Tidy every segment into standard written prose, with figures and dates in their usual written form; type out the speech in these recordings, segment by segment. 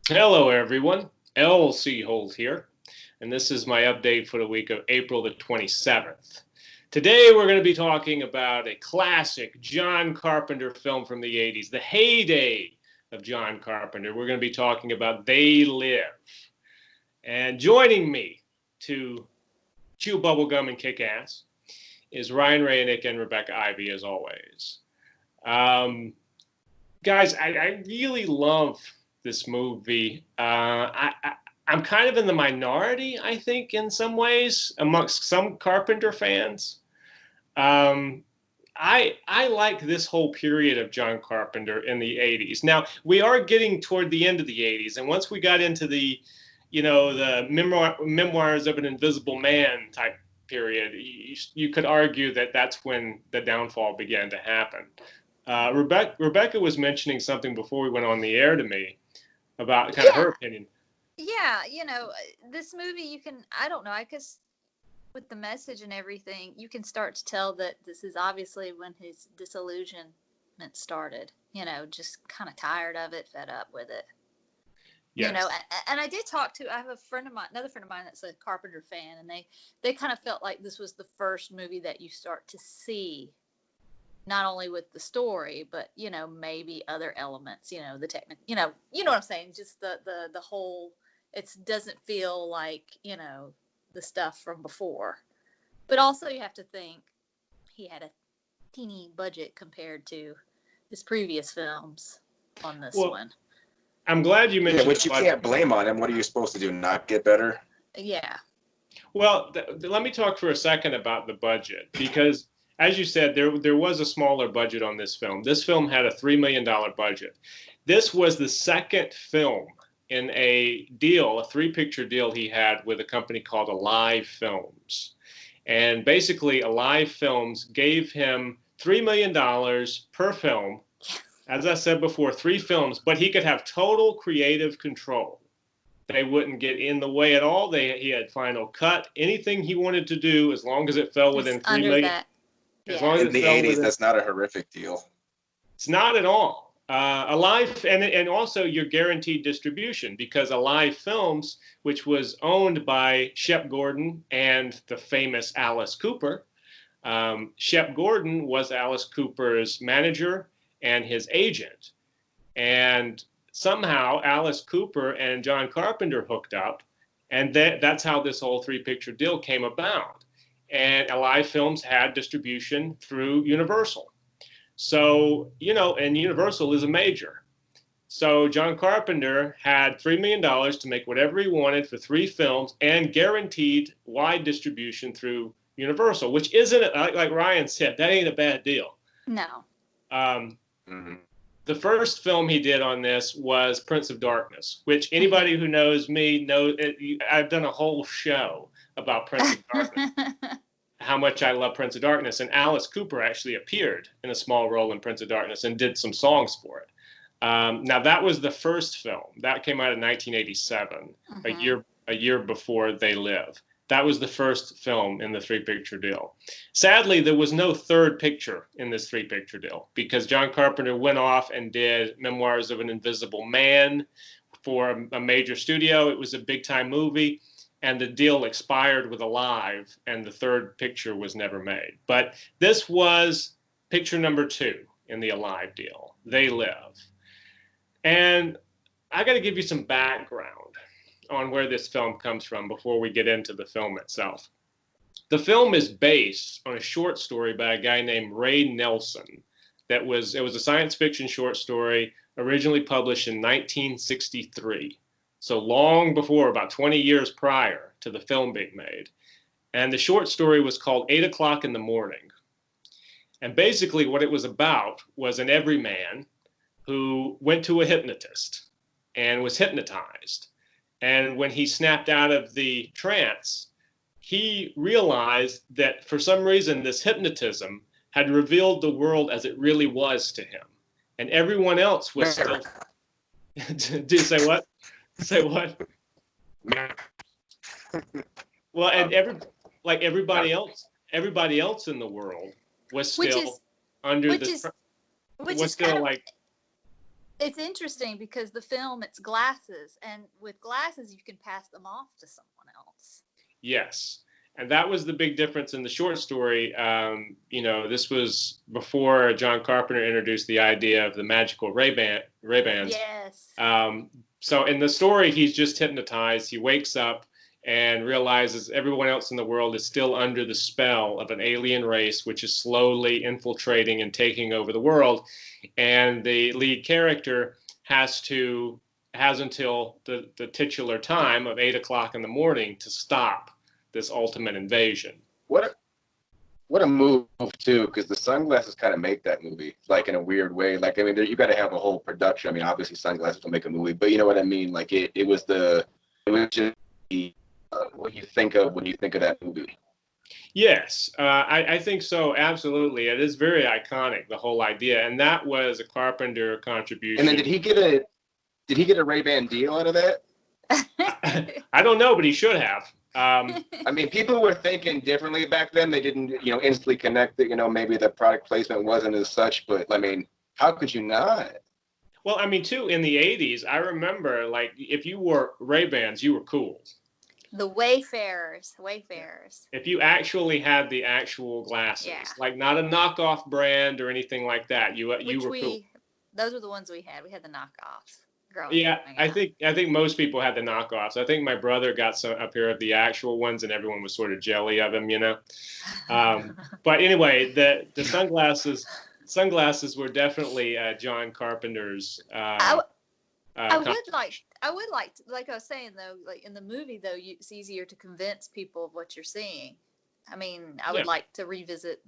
Hello, everyone. LC Holt here, and this is my update for the week of April the 27th. Today, we're going to be talking about a classic John Carpenter film from the 80s, the heyday of John Carpenter. We're going to be talking about They Live. And joining me to chew bubblegum and kick ass is Ryan Rayonec and Rebecca Ivey, as always. Guys, I really love this movie. I'm kind of in the minority, I think, in some ways, amongst some Carpenter fans. Um, I like this whole period of John Carpenter in the 80s. Now, we are getting toward the end of the 80s, and once we got into the memoirs of an invisible man type period, you could argue that that's when the downfall began to happen. Rebecca was mentioning something before we went on the air to me about kind of her opinion. Yeah, this movie, I don't know, I guess with the message and everything, you can start to tell that this is obviously when his disillusionment started, just kind of tired of it, fed up with it. Yes. And I did I have another friend of mine that's a Carpenter fan, and they kind of felt like this was the first movie that you start to see not only with the story, but, maybe other elements, the technical, you know what I'm saying? Just the whole, it doesn't feel like, the stuff from before. But also you have to think he had a teeny budget compared to his previous films on this one. I'm glad you mentioned. Yeah, which you can't blame on him. What are you supposed to do? Not get better? Yeah. Well, let me talk for a second about the budget, because as you said, there was a smaller budget on this film. This film had a $3 million budget. This was the second film in a three-picture deal he had with a company called Alive Films. And basically, Alive Films gave him $3 million per film. As I said before, 3 films, but he could have total creative control. They wouldn't get in the way at all. He had final cut. Anything he wanted to do, as long as it fell within $3 million. That. As long as in the 80s, that's not a horrific deal. It's not at all. Alive, and also you're guaranteed distribution, because Alive Films, which was owned by Shep Gordon and the famous Alice Cooper, Shep Gordon was Alice Cooper's manager and his agent. And somehow Alice Cooper and John Carpenter hooked up, and that's how this whole 3-picture deal came about. And Alive Films had distribution through Universal. So, and Universal is a major. So John Carpenter had $3 million to make whatever he wanted for 3 films and guaranteed wide distribution through Universal, which isn't, like Ryan said, that ain't a bad deal. No. The first film he did on this was Prince of Darkness, which anybody who knows me knows. I've done a whole show about Prince of Darkness, how much I love Prince of Darkness. And Alice Cooper actually appeared in a small role in Prince of Darkness and did some songs for it. Now, that was the first film. That came out in 1987, a year before They Live. That was the first film in the 3-picture deal. Sadly, there was no third picture in this 3-picture deal, because John Carpenter went off and did Memoirs of an Invisible Man for a major studio. It was a big-time movie, and the deal expired with Alive, and the third picture was never made. But this was picture number 2 in the Alive deal, They Live. And I got to give you some background on where this film comes from before we get into the film itself. The film is based on a short story by a guy named Ray Nelson. It was a science fiction short story originally published in 1963. So long before, about 20 years prior to the film being made. And the short story was called 8 o'clock in the morning. And basically what it was about was an everyman who went to a hypnotist and was hypnotized. And when he snapped out of the trance, he realized that for some reason this hypnotism had revealed the world as it really was to him. And everyone else was still... Did you say what? Say what? Well, and everybody else in the world was still under the... Which is still like... It's interesting because the film, it's glasses, and with glasses you can pass them off to someone else. Yes. And that was the big difference in the short story. This was before John Carpenter introduced the idea of the magical Ray-Bans. Yes. So in the story, he's just hypnotized. He wakes up and realizes everyone else in the world is still under the spell of an alien race, which is slowly infiltrating and taking over the world. And the lead character has until the titular time of 8 o'clock in the morning to stop this ultimate invasion. What a move too, because the sunglasses kind of make that movie, like in a weird way. Like, I mean, you got to have a whole production. I mean, obviously sunglasses will make a movie, but you know what I mean? Like it was just what you think of when you think of that movie. Yes, I think so. Absolutely, it is very iconic, the whole idea, and that was a Carpenter contribution. And then did he get a Ray-Ban deal out of that? I don't know, but he should have. I mean, people were thinking differently back then. They didn't, instantly connect that, maybe the product placement wasn't as such, but I mean, how could you not? Well, I mean, too, in the 80s, I remember, like, if you wore Ray-Bans, you were cool. The Wayfarers. If you actually had the actual glasses, like not a knockoff brand or anything like that, you were cool. Those were the ones we had. We had the knockoffs. Yeah, I think most people had the knockoffs. I think my brother got a pair of the actual ones, and everyone was sort of jelly of them, But anyway, the sunglasses were definitely John Carpenter's. I would like to, like I was saying though, like in the movie though, it's easier to convince people of what you're seeing. I mean, I would like to revisit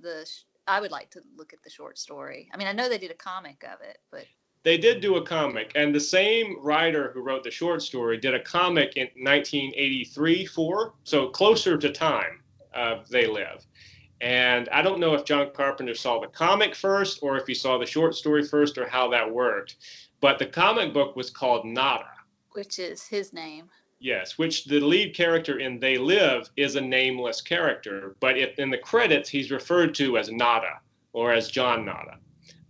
I would like to look at the short story. I mean, I know they did a comic of it, but. They did do a comic, and the same writer who wrote the short story did a comic in 1983-4, so closer to time of They Live. And I don't know if John Carpenter saw the comic first or if he saw the short story first or how that worked. But the comic book was called Nada. Which is his name. Yes, which the lead character in They Live is a nameless character, but in the credits, he's referred to as Nada or as John Nada.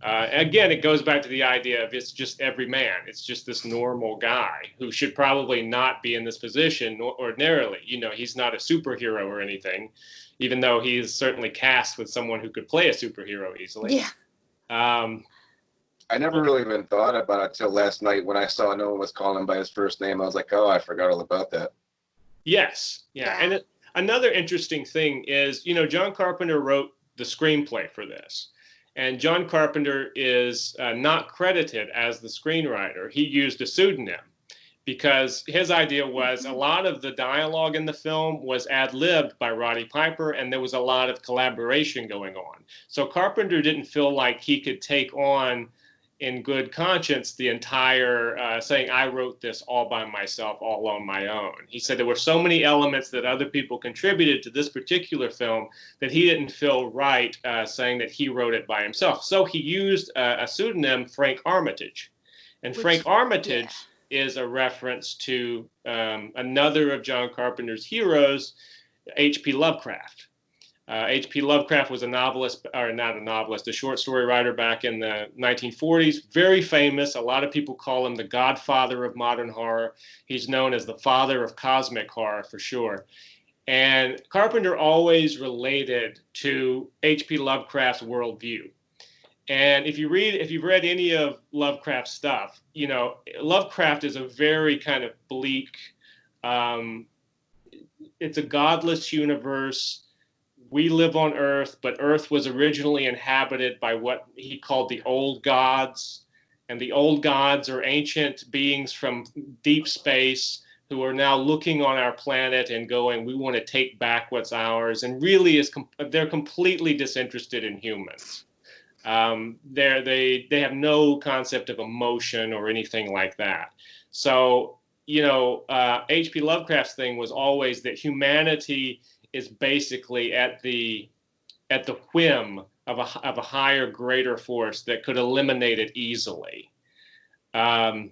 Again, it goes back to the idea of it's just every man. It's just this normal guy who should probably not be in this position ordinarily. He's not a superhero or anything, even though he is certainly cast with someone who could play a superhero easily. Yeah. I never really even thought about it till last night when I saw no one was calling him by his first name. I was like, oh, I forgot all about that. Yes. Yeah. And another interesting thing is, John Carpenter wrote the screenplay for this. And John Carpenter is not credited as the screenwriter. He used a pseudonym because his idea was a lot of the dialogue in the film was ad-libbed by Roddy Piper, and there was a lot of collaboration going on. So Carpenter didn't feel like he could take on in good conscience the entire saying, I wrote this all by myself, all on my own. He said there were so many elements that other people contributed to this particular film that he didn't feel right saying that he wrote it by himself. So he used a pseudonym, Frank Armitage. And Frank Armitage is a reference to another of John Carpenter's heroes, H.P. Lovecraft. H.P. Lovecraft was a novelist, or not a novelist, a short story writer back in the 1940s. Very famous. A lot of people call him the godfather of modern horror. He's known as the father of cosmic horror for sure. And Carpenter always related to H.P. Lovecraft's worldview. And if you've read any of Lovecraft's stuff, Lovecraft is a very kind of bleak, it's a godless universe. We live on Earth, but Earth was originally inhabited by what he called the old gods. And the old gods are ancient beings from deep space who are now looking on our planet and going, we want to take back what's ours. And really they're completely disinterested in humans. They have no concept of emotion or anything like that. So, H.P. Lovecraft's thing was always that humanity is basically at the whim of a higher, greater force that could eliminate it easily. And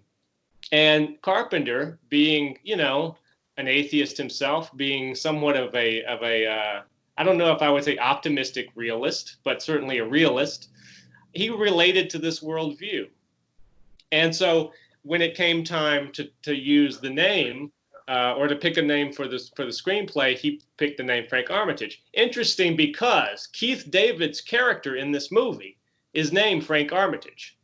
Carpenter, being an atheist himself, being somewhat of a I don't know if I would say optimistic realist, but certainly a realist, he related to this worldview. And so when it came time to use the name or to pick a name for the screenplay, he picked the name Frank Armitage. Interesting, because Keith David's character in this movie is named Frank Armitage.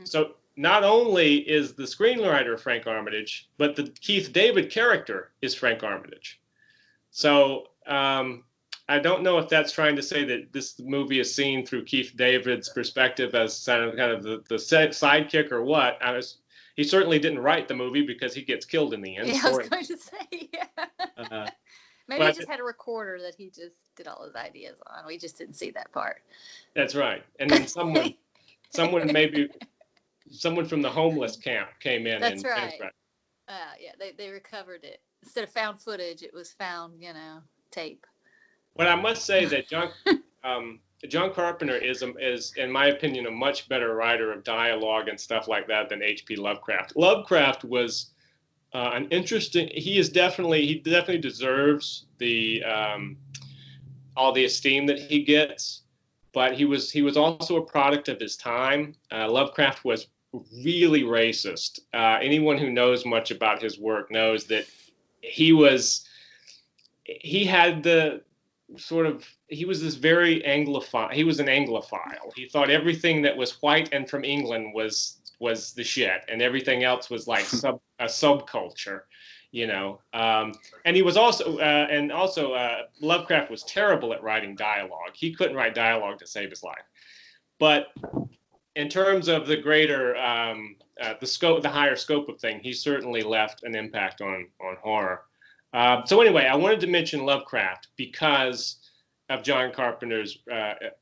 So not only is the screenwriter Frank Armitage, but the Keith David character is Frank Armitage. So I don't know if that's trying to say that this movie is seen through Keith David's perspective as kind of the sidekick or what. He certainly didn't write the movie because he gets killed in the end. Yeah, I was going to say, yeah. Maybe he just had a recorder that he just did all his ideas on. We just didn't see that part. That's right. And then someone from the homeless camp came in. That's right. Yeah, they recovered it. Instead of found footage, it was found, tape. But I must say that John Carpenter is, in my opinion, a much better writer of dialogue and stuff like that than H.P. Lovecraft. Lovecraft was an interesting. He definitely deserves the all the esteem that he gets, but he was also a product of his time. Lovecraft was really racist. Anyone who knows much about his work knows that he was this very Anglophile. He was an Anglophile. He thought everything that was white and from England was the shit, and everything else was like a subculture, And he was also Lovecraft was terrible at writing dialogue. He couldn't write dialogue to save his life. But in terms of the greater the higher scope of thing, he certainly left an impact on horror. So anyway, I wanted to mention Lovecraft because of John Carpenter's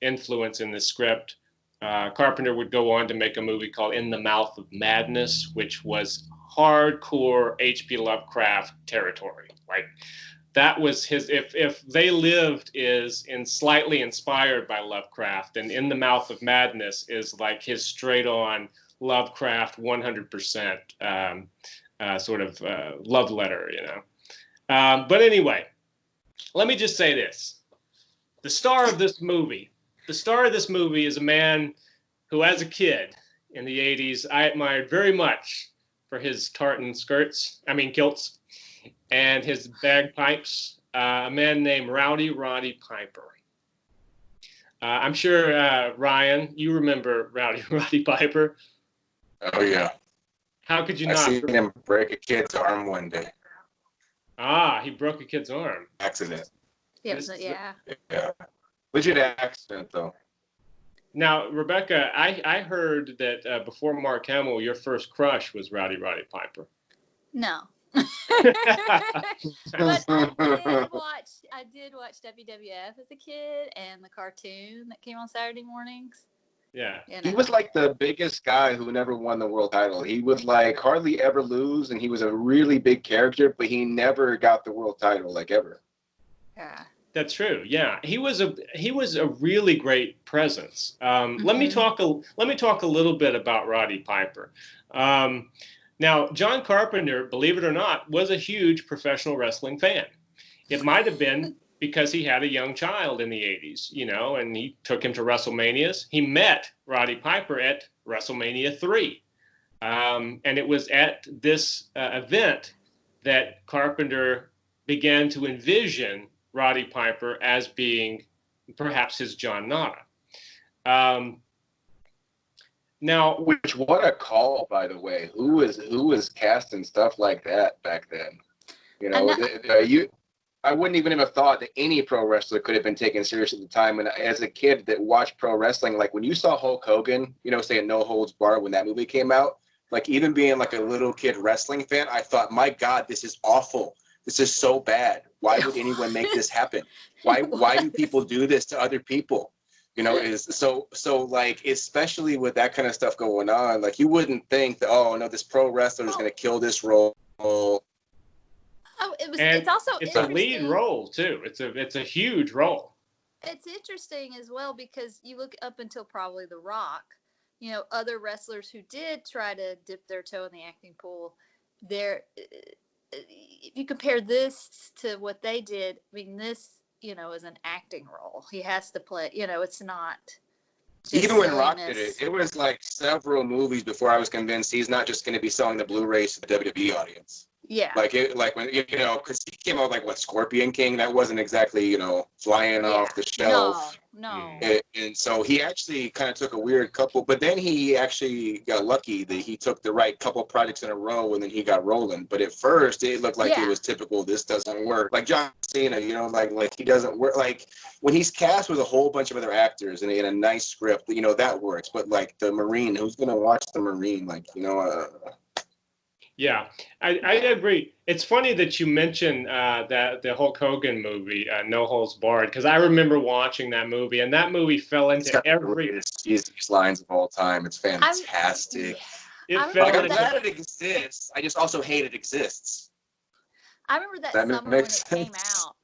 influence in the script. Carpenter would go on to make a movie called In the Mouth of Madness, which was hardcore H.P. Lovecraft territory. Like, that was his. If They Lived is slightly inspired by Lovecraft, and In the Mouth of Madness is like his straight-on Lovecraft 100% sort of love letter, But anyway, let me just say this. The star of this movie is a man who, as a kid in the 80s, I admired very much for his tartan kilts, and his bagpipes, a man named Roddy Piper. I'm sure, Ryan, you remember Roddy Piper. Oh, yeah. How could you not? I seen him break a kid's arm one day. He broke a kid's arm. Accident. Yeah. Yeah. Legit accident, though. Now, Rebecca, I heard that before Mark Hamill, your first crush was Roddy Piper. No. But I did watch WWF as a kid and the cartoon that came on Saturday mornings. Yeah. He was like the biggest guy who never won the world title. He would like hardly ever lose, and he was a really big character, but he never got the world title, like, ever. Yeah. That's true. Yeah, he was a really great presence. Let me talk a little bit about Roddy Piper. Now, John Carpenter, believe it or not, was a huge professional wrestling fan. It might have been because he had a young child in the 80s, and he took him to WrestleManias. He met Roddy Piper at WrestleMania 3. And it was at this event that Carpenter began to envision Roddy Piper as being perhaps his John Nada. Now, which, what a call, by the way. Who was casting stuff like that back then? I wouldn't even have thought that any pro wrestler could have been taken seriously at the time. And as a kid that watched pro wrestling, like when you saw Hulk Hogan, saying No Holds Barred when that movie came out, like even being like a little kid wrestling fan, I thought, my God, this is awful. This is so bad. Why would anyone make this happen? Why do people do this to other people? Is so like, especially with that kind of stuff going on, like you wouldn't think that, oh no, this pro wrestler is going to kill this role. Oh, it's a lead role too. It's a huge role. It's interesting as well because you look up until probably The Rock, other wrestlers who did try to dip their toe in the acting pool. If you compare this to what they did, I mean, this, is an acting role. He has to play, it's not Even when Rock did silliness. it was like several movies before I was convinced he's not just going to be selling the Blu-rays to the WWE audience. Yeah. Like when because he came out like what Scorpion King, that wasn't exactly flying off the shelf. No. And so he actually kind of took a weird couple, but then he actually got lucky that he took the right couple projects in a row, and then he got rolling. But at first, it looked like it was typical. This doesn't work. Like John Cena, like he doesn't work. Like when he's cast with a whole bunch of other actors and in a nice script, that works. But like the Marine, who's gonna watch the Marine? Yeah, I agree. It's funny that you mentioned that the Hulk Hogan movie, No Holds Barred, because I remember watching that movie, and that movie fell into every easiest lines of all time. It's fantastic. I'm glad it exists. I just also hate it exists. I remember that summer when it came out,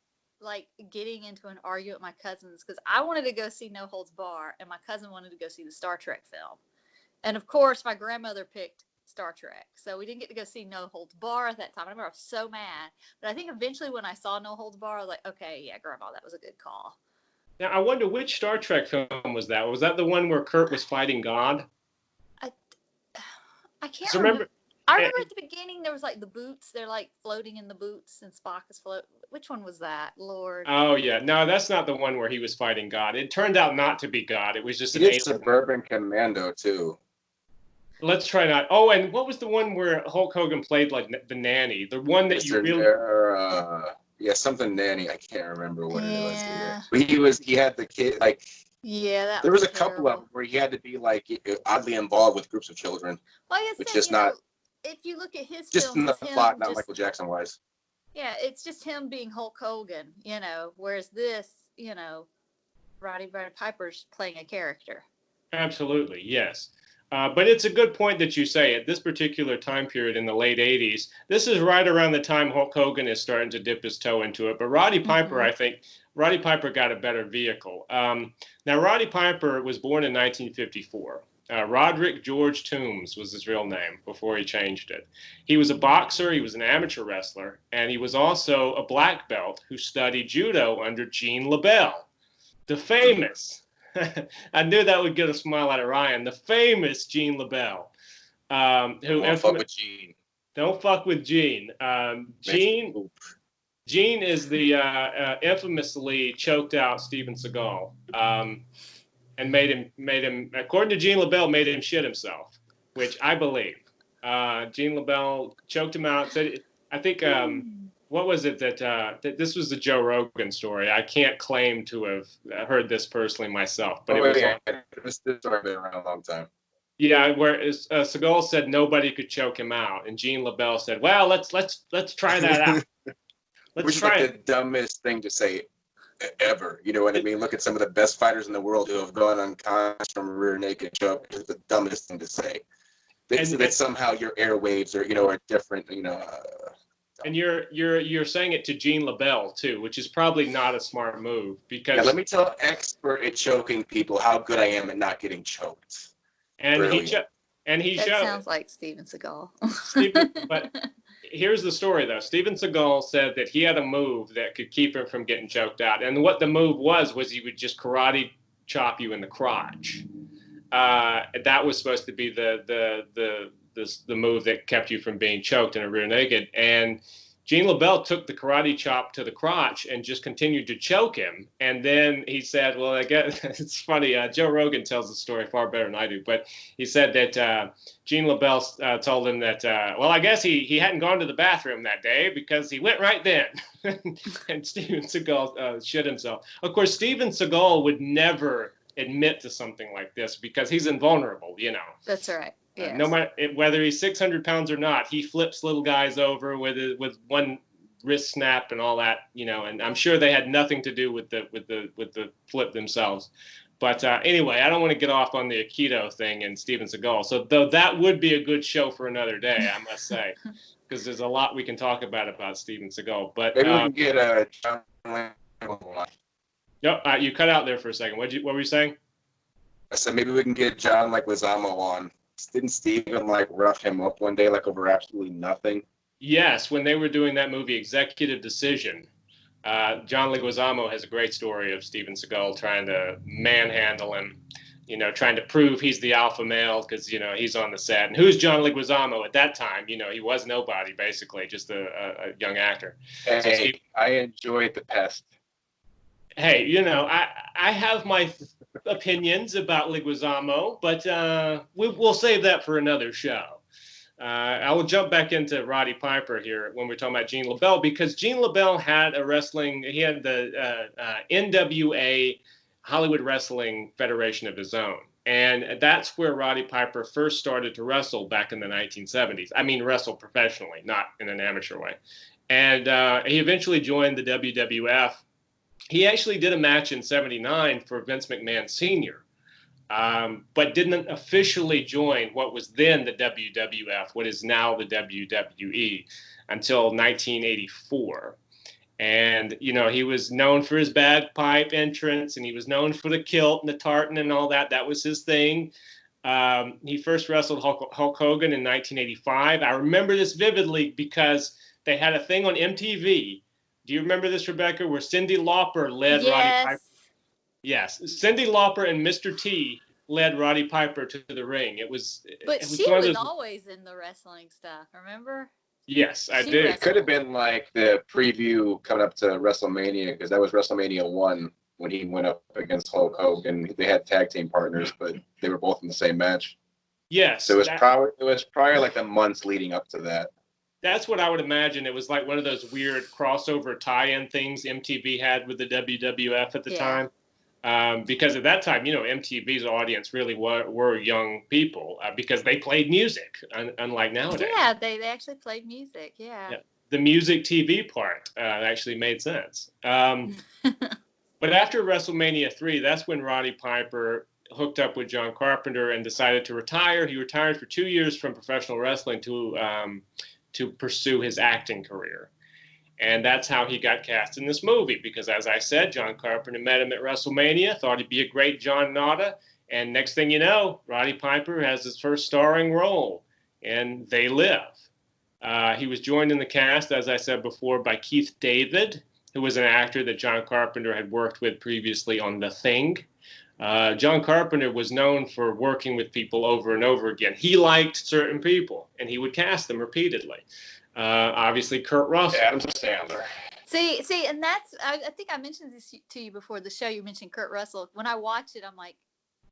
like getting into an argument with my cousins because I wanted to go see No Holds Barred, and my cousin wanted to go see the Star Trek film, and of course my grandmother picked Star Trek, so we didn't get to go see No Holds Barred at that time. I remember I was so mad, but I think eventually when I saw No Holds Barred, I was like, okay, yeah, Grandma, that was a good call. Now I wonder which Star Trek film was that? Was that the one where Kirk was fighting God? I can't remember. I remember at the beginning there was like the boots. They're like floating in the boots, and Spock is float. Which one was that, Lord? Oh yeah, no, that's not the one where he was fighting God. It turned out not to be God. It was just an alien. Suburban Commando too. Let's try not. Oh, and what was the one where Hulk Hogan played like the nanny? The one that you really. Something nanny. I can't remember what it was either. But he had the kid like. Yeah, there was a couple of them where he had to be like oddly involved with groups of children. Well, which is not. If you look at his just film, in the plot, not Michael Jackson wise. Yeah, it's just him being Hulk Hogan, whereas this, Roddy Piper's playing a character. Absolutely, yes. But it's a good point that you say at this particular time period in the late 80s, this is right around the time Hulk Hogan is starting to dip his toe into it. But Roddy Piper, I think, Roddy Piper got a better vehicle. Now, Roddy Piper was born in 1954. Roderick George Toombs was his real name before he changed it. He was a boxer, he was an amateur wrestler, and he was also a black belt who studied judo under Gene LaBelle, the famous, I knew that would get a smile out of Ryan, the famous Gene LaBelle. Don't fuck with Gene. Don't fuck with Gene. Gene is the infamously choked out Steven Seagal. And made him, according to Gene LaBelle, made him shit himself, which I believe. Gene LaBelle choked him out. Said, I think, what was it that this was the Joe Rogan story. I can't claim to have heard this personally myself, but this story been around a long time. Yeah, where Seagal said nobody could choke him out, and Gene LaBelle said, "Well, let's try that out." Which is like the dumbest thing to say ever, you know what I mean? Look at some of the best fighters in the world who have gone unconscious from a rear naked choke. It's the dumbest thing to say. That somehow your airwaves are different, And you're saying it to Gene LaBelle too, which is probably not a smart move because. Let me tell expert at choking people how good I am at not getting choked. And Brilliant. he that showed. Sounds like Steven Seagal. But here's the story, though. Steven Seagal said that he had a move that could keep him from getting choked out. And what the move was he would just karate chop you in the crotch. That was supposed to be the move that kept you from being choked in a rear naked. And Gene LaBelle took the karate chop to the crotch and just continued to choke him. And then he said, well, I guess it's funny. Joe Rogan tells the story far better than I do. But he said that Gene LaBelle told him that, well, I guess he hadn't gone to the bathroom that day because he went right then. And Steven Seagal shit himself. Of course, Steven Seagal would never admit to something like this because he's invulnerable, That's right. Yes. No matter whether he's 600 pounds or not, he flips little guys over with one wrist snap and all that, And I'm sure they had nothing to do with the flip themselves. But anyway, I don't want to get off on the Aikido thing and Steven Seagal. So though that would be a good show for another day, I must say, because there's a lot we can talk about Steven Seagal. But maybe we can get John. No, you cut out there for a second. What were you saying? I said maybe we can get John Leguizamo on. Didn't Steven rough him up one day over absolutely nothing? Yes, when they were doing that movie Executive Decision, John Leguizamo has a great story of Steven Seagal trying to manhandle him. trying to prove he's the alpha male because, he's on the set. And who's John Leguizamo at that time? He was nobody, basically, just a young actor. Hey, I enjoyed The Pest. Hey, I have my opinions about Leguizamo, but we'll save that for another show. I will jump back into Roddy Piper here when we're talking about Gene LaBelle, because Gene LaBelle had he had the NWA Hollywood Wrestling Federation of his own. And that's where Roddy Piper first started to wrestle back in the 1970s. I mean, wrestle professionally, not in an amateur way. And he eventually joined the WWF. He actually did a match in '79 for Vince McMahon Sr., but didn't officially join what was then the WWF, what is now the WWE, until 1984. And, he was known for his bagpipe entrance, and he was known for the kilt and the tartan and all that. That was his thing. He first wrestled Hulk Hogan in 1985. I remember this vividly because they had a thing on MTV. Do you remember this, Rebecca, where Cyndi Lauper led Roddy Piper? Yes. Cyndi Lauper and Mr. T led Roddy Piper to the ring. But she was always in the wrestling stuff, remember? Yes, I did. It could have been like the preview coming up to WrestleMania, because that was WrestleMania 1 when he went up against Hulk Hogan. They had tag team partners, but they were both in the same match. Yes. So it was probably like the months leading up to that. That's what I would imagine. It was like one of those weird crossover tie-in things MTV had with the WWF at the time. Because at that time, MTV's audience really were young people because they played music, unlike nowadays. Yeah, they actually played music, yeah. The music TV part actually made sense. But after WrestleMania 3, that's when Roddy Piper hooked up with John Carpenter and decided to retire. He retired for 2 years from professional wrestling to pursue his acting career. And that's how he got cast in this movie, because, as I said, John Carpenter met him at WrestleMania, thought he'd be a great John Nada, and next thing you know, Roddy Piper has his first starring role, and They Live. He was joined in the cast, as I said before, by Keith David, who was an actor that John Carpenter had worked with previously on The Thing. John Carpenter was known for working with people over and over again. He liked certain people, and he would cast them repeatedly. Obviously, Kurt Russell. Adam Sandler. See, and that's, I think I mentioned this to you before the show. You mentioned Kurt Russell. When I watched it, I'm like,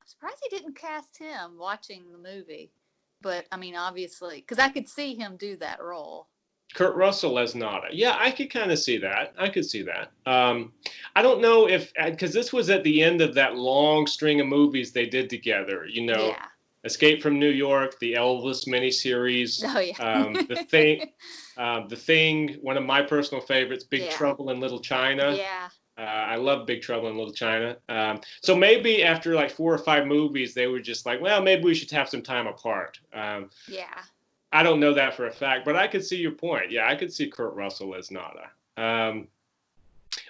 I'm surprised he didn't cast him watching the movie. But, I mean, obviously, because I could see him do that role. Kurt Russell as Nada. Yeah, I could kind of see that. I could see that. I don't know if, because this was at the end of that long string of movies they did together, Yeah. Escape from New York, the Elvis miniseries, Oh, yeah. The Thing, one of my personal favorites, Big Trouble in Little China. Yeah. I love Big Trouble in Little China. So maybe after like 4 or 5 movies, they were just like, well, maybe we should have some time apart. Yeah. I don't know that for a fact, but I could see your point. Yeah, I could see Kurt Russell as Nada.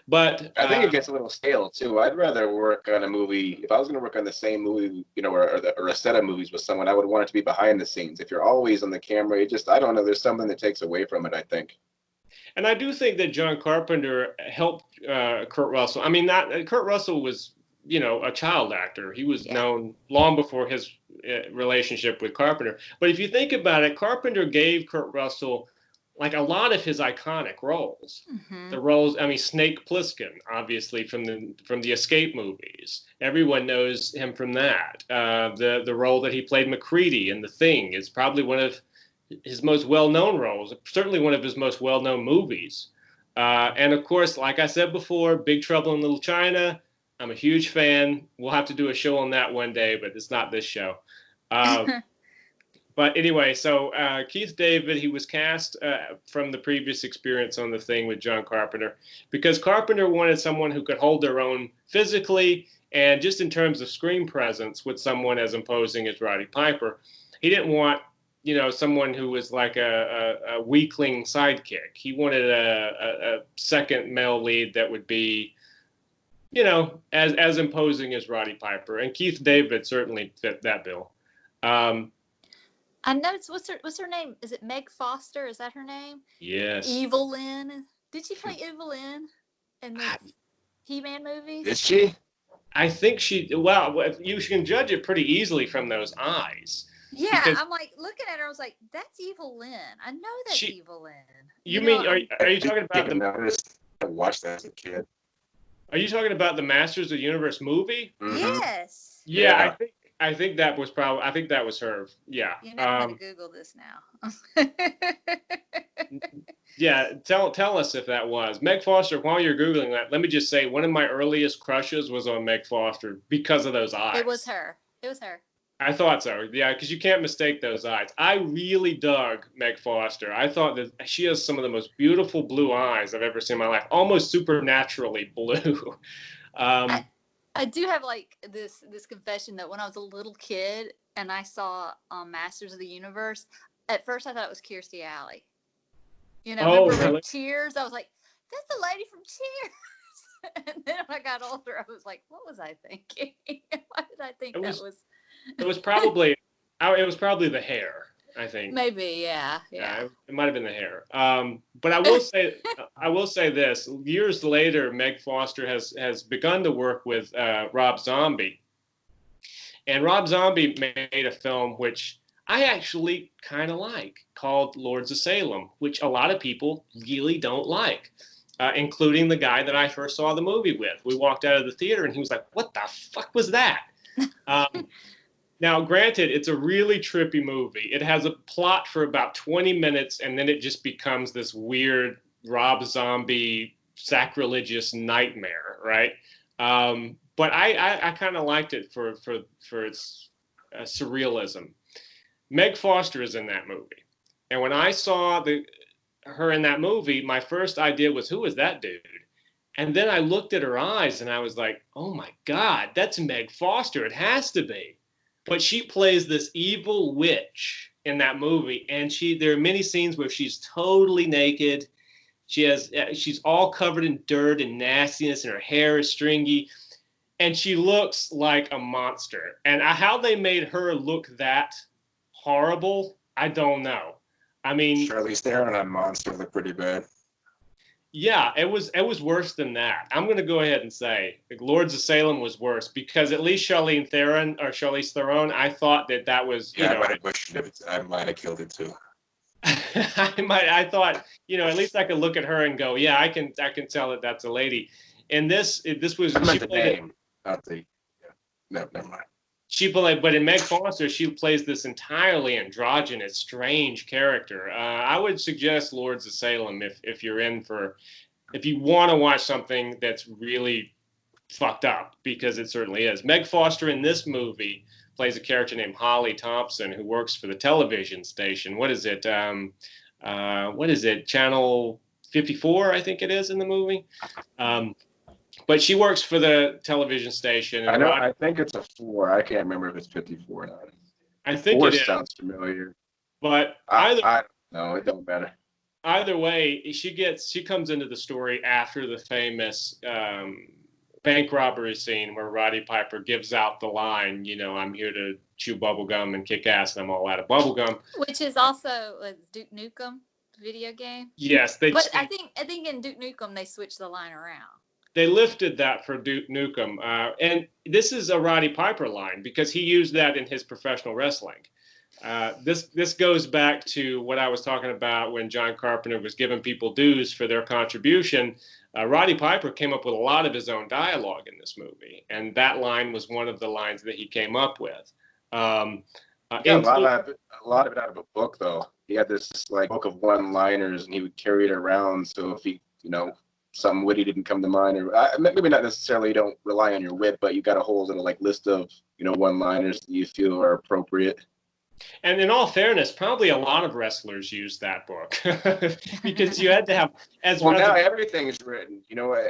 But I think it gets a little stale too. I'd rather work on a movie. If I was going to work on the same movie, or a set of movies with someone, I would want it to be behind the scenes. If you're always on the camera, I don't know. There's something that takes away from it, I think. And I do think that John Carpenter helped Kurt Russell. I mean, Kurt Russell was, a child actor. He was known long before his relationship with Carpenter. But if you think about it, Carpenter gave Kurt Russell like a lot of his iconic roles. Mm-hmm. The roles, I mean, Snake Plissken, obviously from the Escape movies. Everyone knows him from that. The role that he played McCready in The Thing is probably one of his most well-known roles, certainly one of his most well-known movies. And of course, like I said before, Big Trouble in Little China, I'm a huge fan. We'll have to do a show on that one day, but it's not this show. But anyway, so Keith David, he was cast from the previous experience on The Thing with John Carpenter, because Carpenter wanted someone who could hold their own physically and just in terms of screen presence with someone as imposing as Roddy Piper. He didn't want, someone who was like a weakling sidekick. He wanted a second male lead that would be, as imposing as Roddy Piper. And Keith David certainly fit that bill. I know what's her name? Is it Meg Foster? Is that her name? Yes. Evelyn. Did she play Evelyn in the He-Man movies? Did she? I think you can judge it pretty easily from those eyes. Yeah, Because I'm like looking at her. I was like, "That's Evil Lynn. I know that's she, Evil Lynn." you mean, are you talking about Even noticed, I watched that as a kid. are you talking about the Masters of the Universe movie? Mm-hmm. Yes. Yeah, Yeah. I think that was probably, I think that was her. Yeah. You know, I'm gonna Google this now. Yeah, tell us if that was Meg Foster. While you're googling that, let me just say one of my earliest crushes was on Meg Foster because of those eyes. It was her. It was her. I thought so. Yeah, because you can't mistake those eyes. I really dug Meg Foster. I thought that she has some of the most beautiful blue eyes I've ever seen in my life, almost supernaturally blue. I do have like this confession that when I was a little kid and I saw Masters of the Universe, at first I thought it was Kirstie Alley. You know, Oh, remember really? Cheers? I was like, that's the lady from Cheers. And then when I got older, I was like, what was I thinking? Why did I think that was? It was probably the hair. I think Maybe, yeah. it might have been the hair. But I will say this: years later, Meg Foster has begun to work with Rob Zombie, and Rob Zombie made a film which I actually kind of like, called Lords of Salem, which a lot of people really don't like, including the guy that I first saw the movie with. We walked out of the theater and he was like, "What the fuck was that?" Now, granted, it's a really trippy movie. It has a plot for about 20 minutes, and then it just becomes this weird Rob Zombie sacrilegious nightmare, right? But I kind of liked it for its surrealism. Meg Foster is in that movie, and when I saw her in that movie, my first idea was, who is that dude? And then I looked at her eyes, and I was like, oh my God, that's Meg Foster. It has to be. But she plays this evil witch in that movie, and there are many scenes where she's totally naked. She's all covered in dirt and nastiness, and her hair is stringy, and she looks like a monster. And how they made her look that horrible, I don't know. I mean, Charlize Theron on Monster looked pretty bad. Yeah, it was worse than that. I'm going to go ahead and say Lords of Salem was worse, because at least Charlize Theron, I thought that was, I might have pushed it. I might have killed it too. I thought, at least I could look at her and go, yeah, I can tell that that's a lady. And this was, I meant the name, not the, no, never mind. But in Meg Foster, she plays this entirely androgynous, strange character. I would suggest Lords of Salem if you want to watch something that's really fucked up, because it certainly is. Meg Foster in this movie plays a character named Holly Thompson, who works for the television station. What is it? Channel 54, I think it is in the movie. But she works for the television station. And I think it's a 4. I can't remember if it's 54 or not. I think 4 it is. Sounds familiar. But no, it don't matter. Either way, she comes into the story after the famous bank robbery scene where Roddy Piper gives out the line, I'm here to chew bubblegum and kick ass, and I'm all out of bubblegum. Which is also a Duke Nukem video game. Yes, But I think in Duke Nukem they switched the line around. They lifted that for Duke Nukem. And this is a Roddy Piper line, because he used that in his professional wrestling. This goes back to what I was talking about when John Carpenter was giving people dues for their contribution. Roddy Piper came up with a lot of his own dialogue in this movie, and that line was one of the lines that he came up with. A lot of it out of a book, though. He had this book of one-liners, and he would carry it around. So if he, something witty didn't come to mind, or maybe not necessarily, you don't rely on your wit, but you got a whole little list of one-liners that you feel are appropriate. And in all fairness, probably a lot of wrestlers use that book because you had to have now everything's written.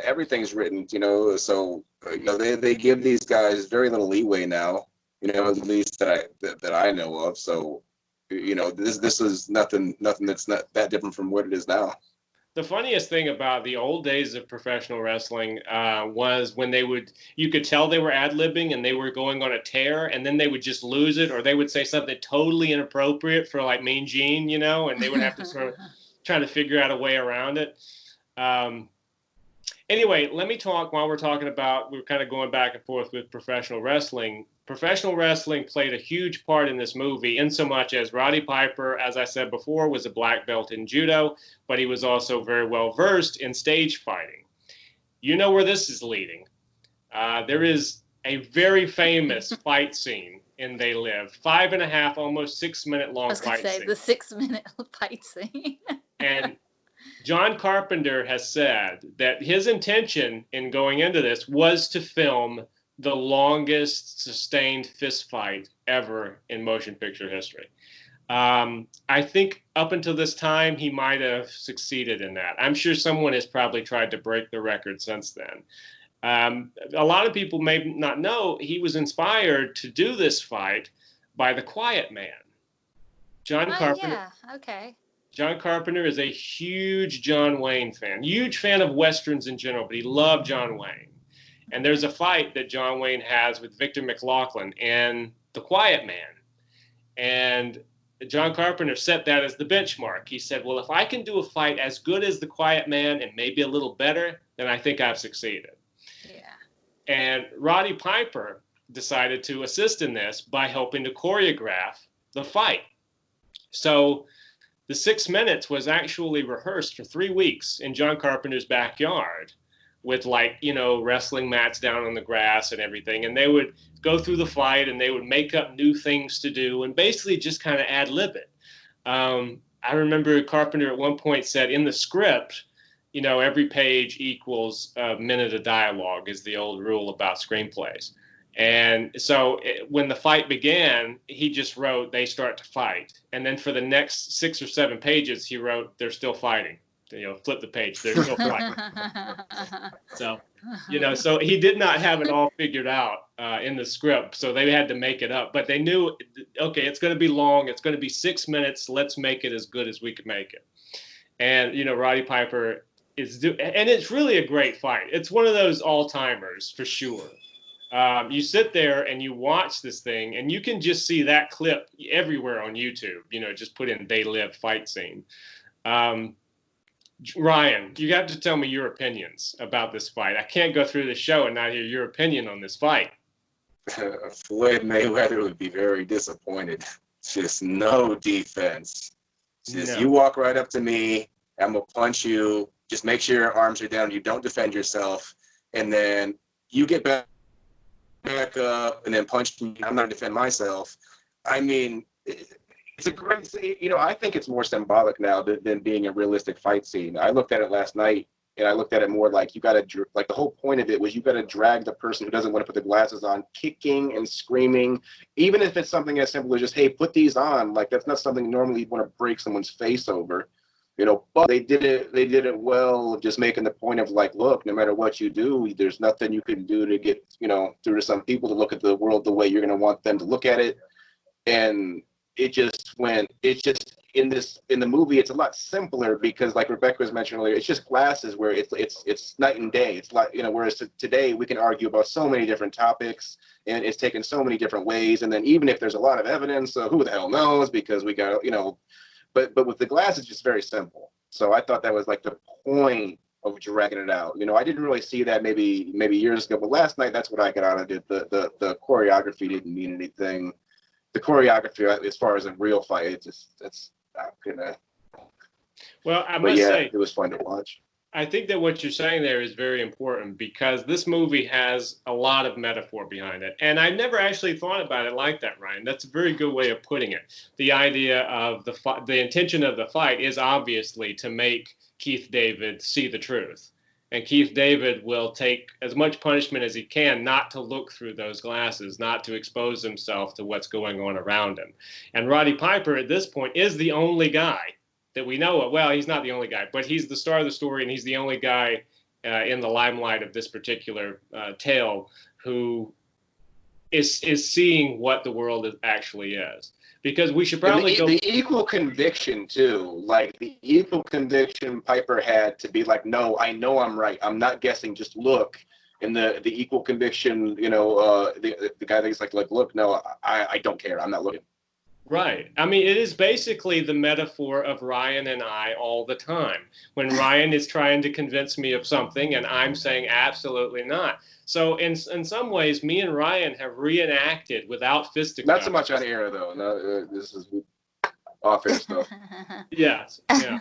Everything's written. So they give these guys very little leeway now. At least that I know of. So this is nothing that's not that different from what it is now. The funniest thing about the old days of professional wrestling was when you could tell they were ad-libbing and they were going on a tear, and then they would just lose it, or they would say something totally inappropriate for Mean Gene, and they would have to sort of try to figure out a way around it. And Anyway, let me talk while we're talking about, we're kind of going back and forth with professional wrestling. Professional wrestling played a huge part in this movie, in so much as Roddy Piper, as I said before, was a black belt in judo, but he was also very well versed in stage fighting. You know where this is leading. There is a very famous fight scene in They Live, 5.5, almost 6 minute long fight scene. The 6 minute fight scene. And John Carpenter has said that his intention in going into this was to film the longest sustained fist fight ever in motion picture history. I think up until this time, he might have succeeded in that. I'm sure someone has probably tried to break the record since then. A lot of people may not know he was inspired to do this fight by The Quiet Man. John Carpenter. Yeah, okay. John Carpenter is a huge John Wayne fan, huge fan of Westerns in general, but he loved John Wayne. And there's a fight that John Wayne has with Victor McLaughlin and The Quiet Man. And John Carpenter set that as the benchmark. He said, well, if I can do a fight as good as The Quiet Man and maybe a little better, then I think I've succeeded. Yeah. And Roddy Piper decided to assist in this by helping to choreograph the fight. So the 6 minutes was actually rehearsed for 3 weeks in John Carpenter's backyard with, like, you know, wrestling mats down on the grass and everything. And they would go through the fight and they would make up new things to do and basically just kind of ad-lib it. I remember Carpenter at one point said in the script, you know, every page equals a minute of dialogue is the old rule about screenplays. And so when the fight began, he just wrote, they start to fight. And then for the next 6 or 7 pages, he wrote, they're still fighting. You know, flip the page, they're still fighting. So, you know, so he did not have it all figured out in the script. So they had to make it up. But they knew, okay, it's going to be long. It's going to be 6 minutes. Let's make it as good as we can make it. And, you know, Roddy Piper and it's really a great fight. It's one of those all-timers for sure. You sit there and you watch this thing and you can just see that clip everywhere on YouTube, you know, just put in They Live fight scene. Ryan, you have to tell me your opinions about this fight. I can't go through the show and not hear your opinion on this fight. Floyd Mayweather would be very disappointed. Just no defense. Just You walk right up to me, I'm going to punch you. Just make sure your arms are down. You don't defend yourself. And then you get back up and then punch me. I'm not going to defend myself. I mean, it's a great, you know, I think it's more symbolic now than being a realistic fight scene. I looked at it last night and I looked at it more like you got to, like the whole point of it was you got to drag the person who doesn't want to put the glasses on, kicking and screaming, even if it's something as simple as just, hey, put these on. Like that's not something normally you'd want to break someone's face over. You know, but they did it well, just making the point of like, look, no matter what you do, there's nothing you can do to get, you know, through to some people to look at the world the way you're going to want them to look at it. And it's just in the movie, it's a lot simpler because like Rebecca was mentioning earlier, it's just glasses where it's night and day. It's like, you know, whereas today we can argue about so many different topics and it's taken so many different ways. And then even if there's a lot of evidence, who the hell knows, because we got, you know, But with the glass, it's just very simple. So I thought that was like the point of dragging it out. You know, I didn't really see that maybe years ago, but last night that's what I got out of it. The choreography didn't mean anything. The choreography, as far as a real fight, that's not gonna. Well, I must say it was fun to watch. I think that what you're saying there is very important because this movie has a lot of metaphor behind it. And I never actually thought about it like that, Ryan. That's a very good way of putting it. The idea of the intention of the fight is obviously to make Keith David see the truth. And Keith David will take as much punishment as he can not to look through those glasses, not to expose himself to what's going on around him. And Roddy Piper at this point is the only guy that we know of. Well, he's not the only guy, but he's the star of the story, and he's the only guy in the limelight of this particular tale who is seeing what the world actually is. Because we should probably the equal conviction too, like the equal conviction Piper had to be like, no, I know I'm right. I'm not guessing. Just look. And the equal conviction, you know, the guy that's like, look, no, I don't care. I'm not looking. Right. I mean, it is basically the metaphor of Ryan and I all the time. When Ryan is trying to convince me of something and I'm saying absolutely not. So in some ways, me and Ryan have reenacted without Not so much on fisticuffs. air though. No, this is off air stuff. Yes, yeah.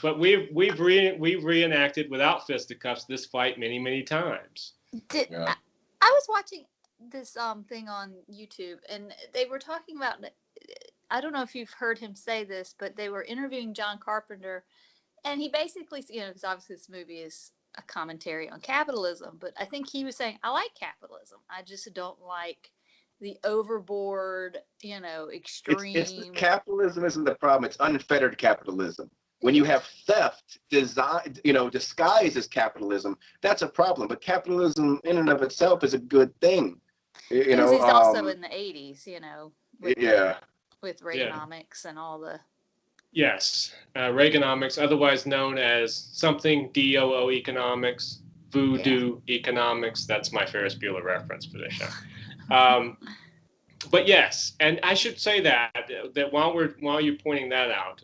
But we've reenacted without fisticuffs this fight many times. Did Yeah. I was watching this thing on YouTube, and they were talking about. I don't know if you've heard him say this, but they were interviewing John Carpenter, and he basically, because obviously this movie is a commentary on capitalism, but I think he was saying, I like capitalism. I just don't like the overboard, It's extreme. capitalism isn't the problem. It's unfettered capitalism. When you have theft disguised as capitalism, that's a problem. But capitalism in and of itself is a good thing. Because he's also in the 80s, with, yeah. with Reaganomics and all the. Yes, Reaganomics, otherwise known as something DOO economics, voodoo economics. That's my Ferris Bueller reference for this show. But yes, and I should say that while you're pointing that out,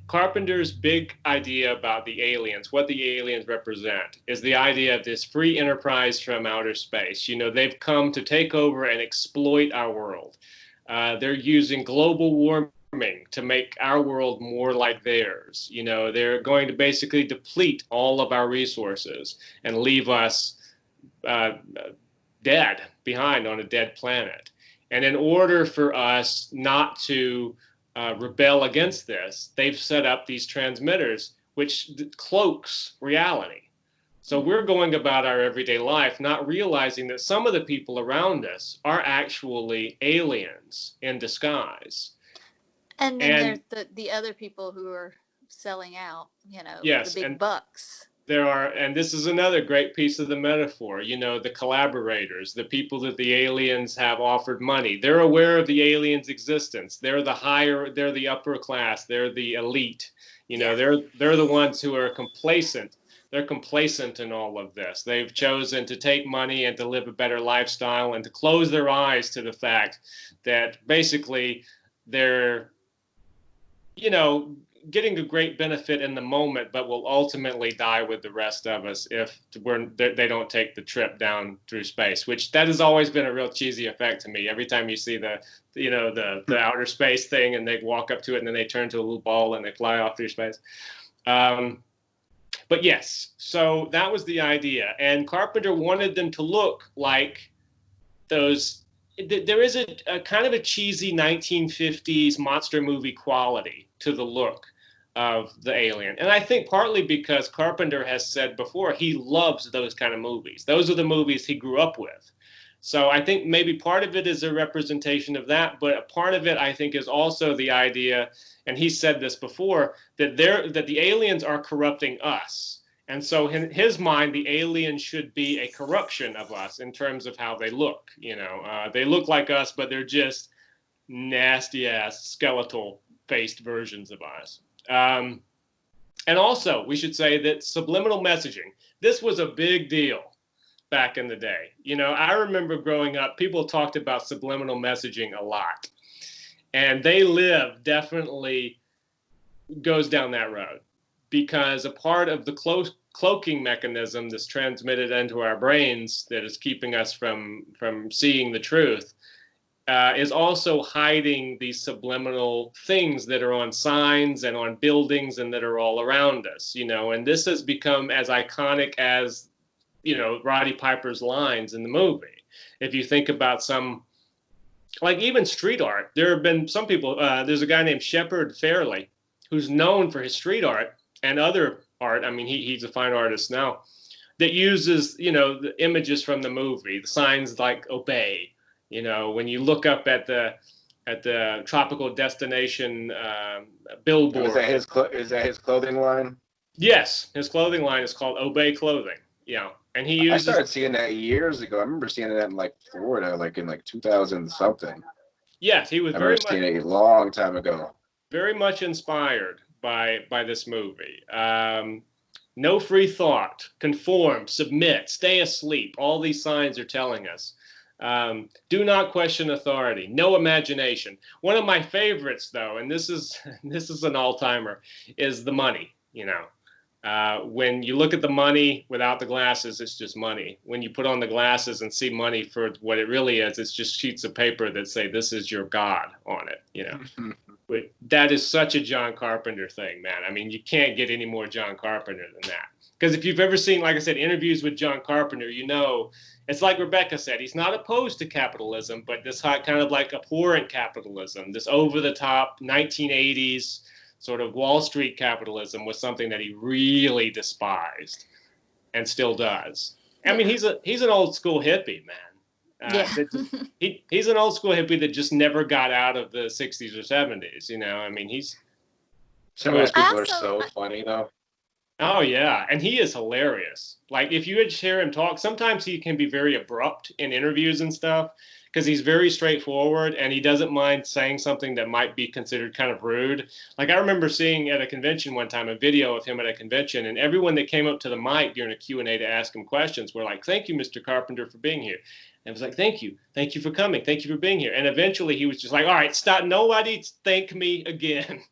Carpenter's big idea about the aliens, what the aliens represent, is the idea of this free enterprise from outer space. They've come to take over and exploit our world. They're using global warming to make our world more like theirs. They're going to basically deplete all of our resources and leave us dead behind on a dead planet. And in order for us not to rebel against this, they've set up these transmitters, which cloaks reality. So we're going about our everyday life, not realizing that some of the people around us are actually aliens in disguise. And then there's the other people who are selling out, yes, the big bucks. There are, and this is another great piece of the metaphor, the collaborators, the people that the aliens have offered money. They're aware of the aliens' existence. They're the upper class, they're the elite. They're the ones who are complacent. They're complacent in all of this. They've chosen to take money and to live a better lifestyle and to close their eyes to the fact that basically they're, getting a great benefit in the moment, but will ultimately die with the rest of us if they don't take the trip down through space, which that has always been a real cheesy effect to me. Every time you see the outer space thing and they walk up to it and then they turn to a little ball and they fly off through space. But yes, so that was the idea. And Carpenter wanted them to look like those. There is a kind of a cheesy 1950s monster movie quality to the look of the alien. And I think partly because Carpenter has said before he loves those kind of movies. Those are the movies he grew up with. So I think maybe part of it is a representation of that, but a part of it I think is also the idea, and he said this before, that the aliens are corrupting us. And so in his mind, the aliens should be a corruption of us in terms of how they look. They look like us, but they're just nasty-ass skeletal-faced versions of us. And also, we should say that subliminal messaging, this was a big deal back in the day. I remember growing up, people talked about subliminal messaging a lot. And They Live definitely goes down that road, because a part of the cloaking mechanism that's transmitted into our brains that is keeping us from seeing the truth is also hiding these subliminal things that are on signs and on buildings and that are all around us, and this has become as iconic as, Roddy Piper's lines in the movie. If you think about some, like even street art, there have been some people, there's a guy named Shepard Fairey who's known for his street art and other art. I mean, he's a fine artist now that uses, the images from the movie, the signs like obey. When you look up at the tropical destination billboard. Is that his clothing line? Yes, his clothing line is called Obey Clothing. Yeah, and he uses. I started seeing that years ago. I remember seeing that in Florida, in 2000 something. Yes, he was. I remember seeing it a long time ago. Very much inspired by this movie. No free thought, conform, submit, stay asleep. All these signs are telling us Do not question authority. No imagination. One of my favorites, though, and this is an all-timer, is the money. When you look at the money without the glasses, it's just money. When you put on the glasses and see money for what it really is, it's just sheets of paper that say this is your God on it. But that is such a John Carpenter thing, man. I mean, you can't get any more John Carpenter than that. Because if you've ever seen, like I said, interviews with John Carpenter, it's like Rebecca said, he's not opposed to capitalism, but this kind of like abhorrent capitalism, this over-the-top 1980s sort of Wall Street capitalism was something that he really despised and still does. I mean, he's an old school hippie, man. He's an old school hippie that just never got out of the 60s or 70s. I mean, some of those people are so funny, though. Oh, yeah. And he is hilarious. Like, if you would hear him talk, sometimes he can be very abrupt in interviews and stuff because he's very straightforward and he doesn't mind saying something that might be considered kind of rude. Like, I remember seeing at a convention one time a video of him at a convention, and everyone that came up to the mic during a Q&A to ask him questions were like, "Thank you, Mr. Carpenter, for being here." And it was like, "Thank you for coming. Thank you for being here." And eventually he was just like, "All right, stop. Nobody thank me again."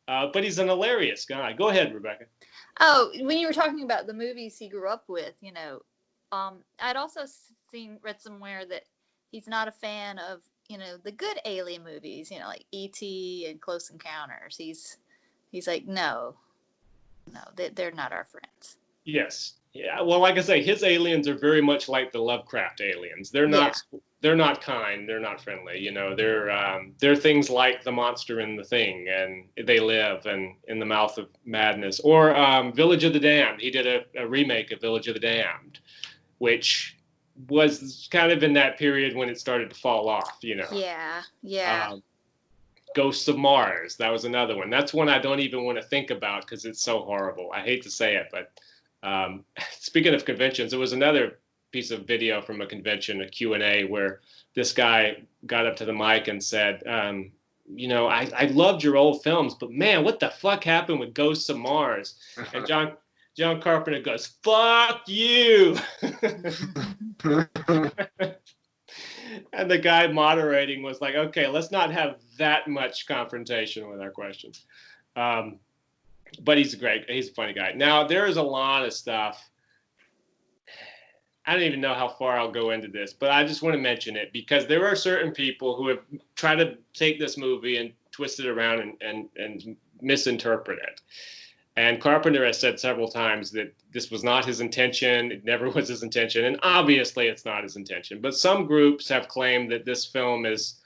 But he's an hilarious guy. Go ahead, Rebecca. Oh, when you were talking about the movies he grew up with, I'd also read somewhere that he's not a fan of, the good alien movies, like E.T. and Close Encounters. He's like, no, they're not our friends. Yes. Yeah. Well, like I say, his aliens are very much like the Lovecraft aliens. They're not kind. They're not friendly. They're things like the monster in The Thing, and they live in the mouth of madness. Or Village of the Damned. He did a remake of Village of the Damned, which was kind of in that period when it started to fall off. Yeah. Ghosts of Mars. That was another one. That's one I don't even want to think about because it's so horrible. I hate to say it, but speaking of conventions, there was another piece of video from a convention, a Q&A, where this guy got up to the mic and said, I loved your old films, but man, what the fuck happened with Ghosts of Mars? And John Carpenter goes, "Fuck you." And the guy moderating was like, "Okay, let's not have that much confrontation with our questions." But he's a funny guy. Now, there is a lot of stuff. I don't even know how far I'll go into this, but I just want to mention it because there are certain people who have tried to take this movie and twist it around and misinterpret it. And Carpenter has said several times that this was not his intention. It never was his intention. And obviously it's not his intention. But some groups have claimed that this film is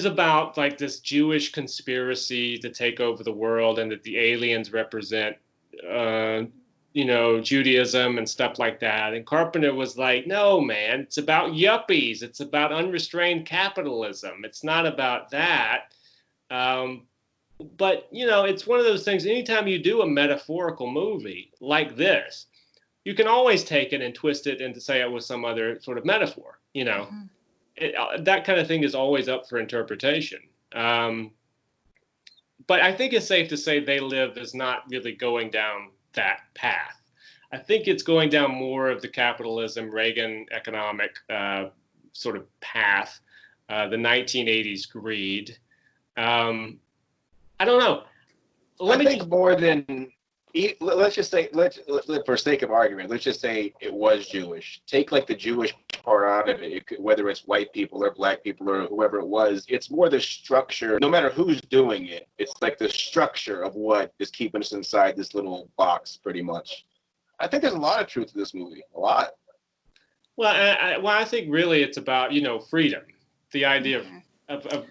about like this Jewish conspiracy to take over the world and that the aliens represent, Judaism and stuff like that. And Carpenter was like, "No, man, it's about yuppies. It's about unrestrained capitalism. It's not about that." But, it's one of those things, anytime you do a metaphorical movie like this, you can always take it and twist it and to say it was some other sort of metaphor, Mm-hmm. That kind of thing is always up for interpretation. But I think it's safe to say They Live is not really going down that path. I think it's going down more of the capitalism, Reagan economic sort of path, the 1980s greed. I don't know. I think more than, let's just say, for sake of argument, let's just say it was Jewish. Take like the Jewish part out of it, whether it's white people or black people or whoever it was. It's more the structure, no matter who's doing it. It's like the structure of what is keeping us inside this little box, pretty much. I think there's a lot of truth to this movie, a lot. Well, I think really it's about, freedom, the idea of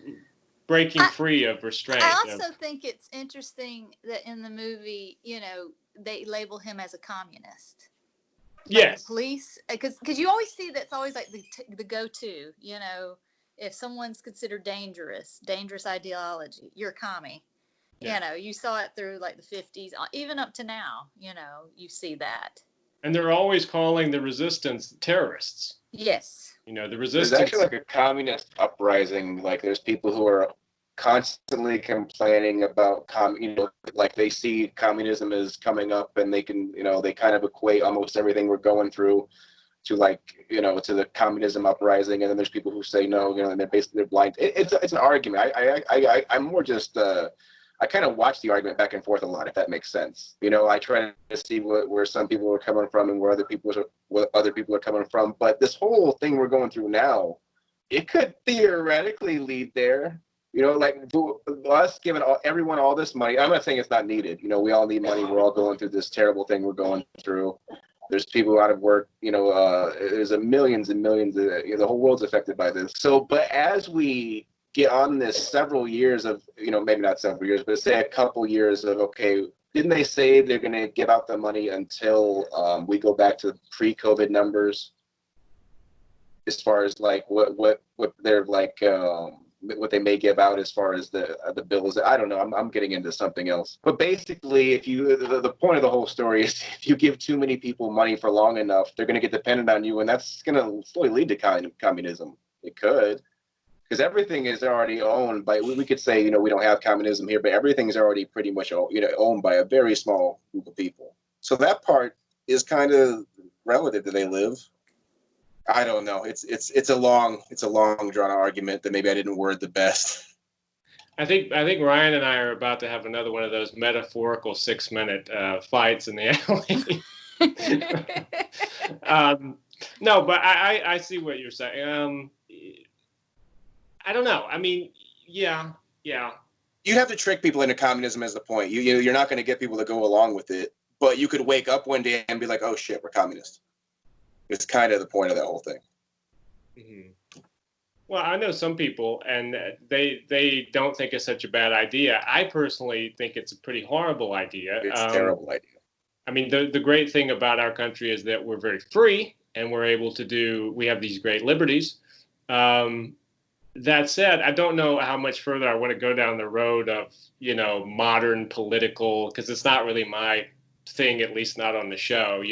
breaking free of restraint. I also think it's interesting that in the movie, they label him as a communist. Yes. The police, because you always see that's always like the go-to, if someone's considered dangerous ideology, you're a commie. Yeah. You saw it through like the 50s, even up to now, you see that. And they're always calling the resistance terrorists. Yes. The resistance. There's actually like a communist uprising. Like there's people who are constantly complaining about, like they see communism as coming up and they can, they kind of equate almost everything we're going through to to the communism uprising, and then there's people who say no, and they're blind. It's an argument. I'm more just I kind of watch the argument back and forth a lot, if that makes sense. I try to see where some people are coming from and where other people are coming from. But this whole thing we're going through now, it could theoretically lead there. Us giving everyone all this money. I'm not saying it's not needed. We all need money. We're all going through this terrible thing we're going through. There's people out of work. There's millions and millions. The whole world's affected by this. So, but as we get on this several years of, maybe not several years, but say a couple years of, okay, didn't they say they're going to give out the money until we go back to pre-COVID numbers? As far as what they're what they may give out as far as the bills. I don't know. I'm getting into something else. But basically, the point of the whole story is if you give too many people money for long enough, they're going to get dependent on you, and that's going to slowly lead to communism. It could, because everything is already owned by. We could say we don't have communism here, but everything's already pretty much owned by a very small group of people. So that part is kind of relative to they live. I don't know. It's a long drawn out argument that maybe I didn't word the best. I think Ryan and I are about to have another one of those metaphorical 6-minute fights in the alley. No, but I see what you're saying. I don't know. I mean, yeah. You have to trick people into communism as the point. You're not going to get people to go along with it, but you could wake up one day and be like, oh shit, we're communist. It's kind of the point of that whole thing. Mm-hmm. Well, I know some people, and they don't think it's such a bad idea. I personally think it's a pretty horrible idea. It's a terrible idea. I mean, the great thing about our country is that we're very free, and we're able to we have these great liberties. That said, I don't know how much further I want to go down the road of, modern political, because it's not really my thing, at least not on the show,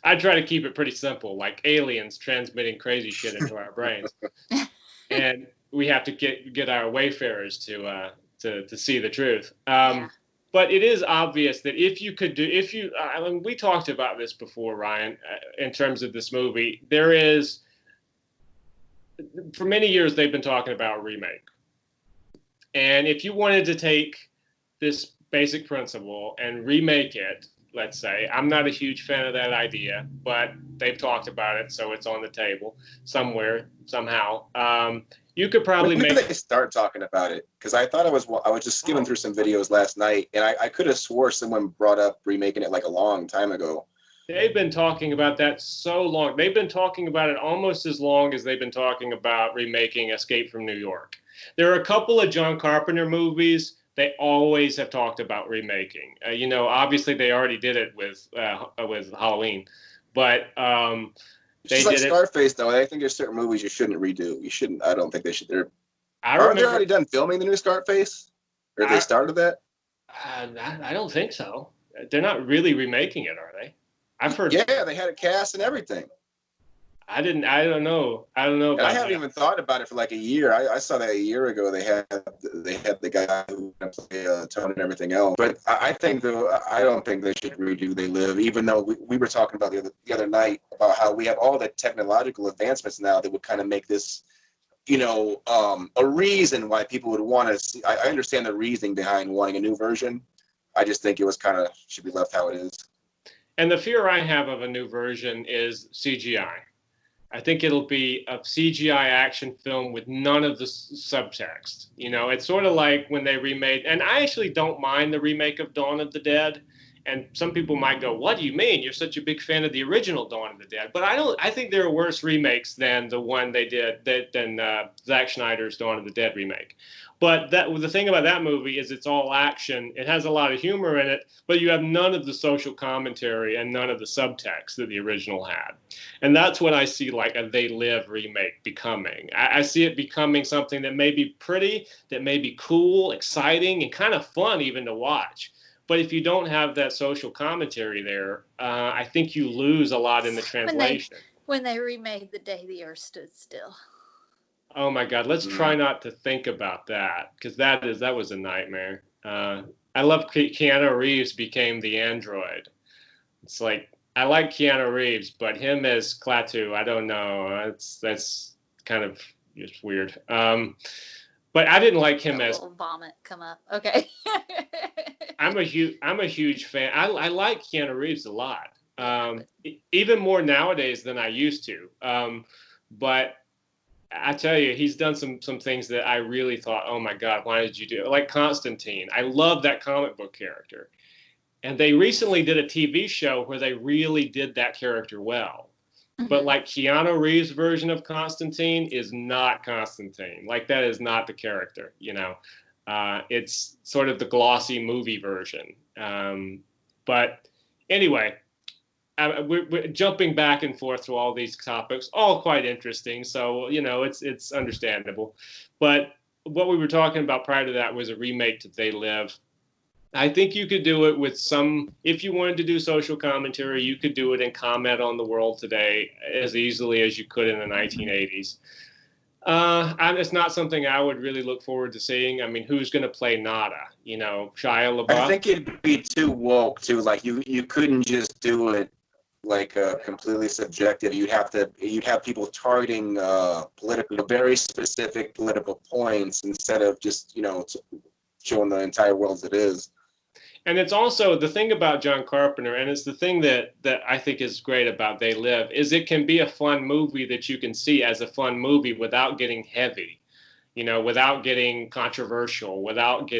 I try to keep it pretty simple, like aliens transmitting crazy shit into our brains, and we have to get our wayfarers to see the truth. But it is obvious that we talked about this before, Ryan, in terms of this movie. There is, for many years, they've been talking about a remake, and if you wanted to take this basic principle and remake it. Let's say, I'm not a huge fan of that idea, but they've talked about it, so it's on the table somewhere, somehow. You could probably when did they start talking about it? Because I thought I was just skimming through some videos last night, and I could have swore someone brought up remaking it a long time ago. They've been talking about that so long. They've been talking about it almost as long as they've been talking about remaking Escape from New York. There are a couple of John Carpenter movies they always have talked about remaking. Obviously they already did it with Halloween, but they did Scarface, though. I think there's certain movies you shouldn't redo. You shouldn't. I don't think they should. Aren't they already done filming the new Scarface? Or they started that? I don't think so. They're not really remaking it, are they? I've heard. Yeah, they had a cast and everything. I don't know. About I haven't even thought about it for a year. I saw that a year ago. They had the guy who played Tone and everything else. But I don't think they should redo They Live. Even though we were talking about the other night about how we have all the technological advancements now that would kind of make this, a reason why people would want to see. I understand the reasoning behind wanting a new version. I just think it was should be left how it is. And the fear I have of a new version is CGI. I think it'll be a CGI action film with none of the subtext. It's sort of like when they remade, and I actually don't mind the remake of Dawn of the Dead. And some people might go, "What do you mean? You're such a big fan of the original Dawn of the Dead." But I think there are worse remakes than the one they did than Zack Snyder's Dawn of the Dead remake. But the thing about that movie is it's all action. It has a lot of humor in it, but you have none of the social commentary and none of the subtext that the original had. And that's what I see a They Live remake becoming. I see it becoming something that may be pretty, that may be cool, exciting, and kind of fun even to watch. But if you don't have that social commentary there, I think you lose a lot in the translation. When they remade The Day the Earth Stood Still. Oh my God! Let's try not to think about that, because that was a nightmare. I love Keanu Reeves became the android. It's like I like Keanu Reeves, but him as Klaatu, I don't know. That's kind of just weird. But I didn't like him A as. little vomit come up. Okay. I'm a huge fan. I like Keanu Reeves a lot. Even more nowadays than I used to. But I tell you, he's done some things that I really thought, oh my God, why did you do it? Like Constantine. I love that comic book character. And they recently did a TV show where they really did that character well. But like Keanu Reeves' version of Constantine is not Constantine. Like that is not the character, you know. It's sort of the glossy movie version. But anyway, we're jumping back and forth through all these topics, all quite interesting. So, you know, it's understandable. But what we were talking about prior to that was a remake to They Live. I think you could do it with some, if you wanted to do social commentary, you could do it and comment on the world today as easily as you could in the 1980s. It's not something I would really look forward to seeing. I mean, who's going to play Nada? You know, Shia LaBeouf? I think it'd be too woke, too. Like, you couldn't just do it like completely subjective. You'd have people targeting very specific political points instead of just, you know, showing the entire world as it is. And it's also the thing about John Carpenter, and it's the thing that I think is great about They Live, is it can be a fun movie that you can see as a fun movie without getting heavy, you know, without getting controversial, without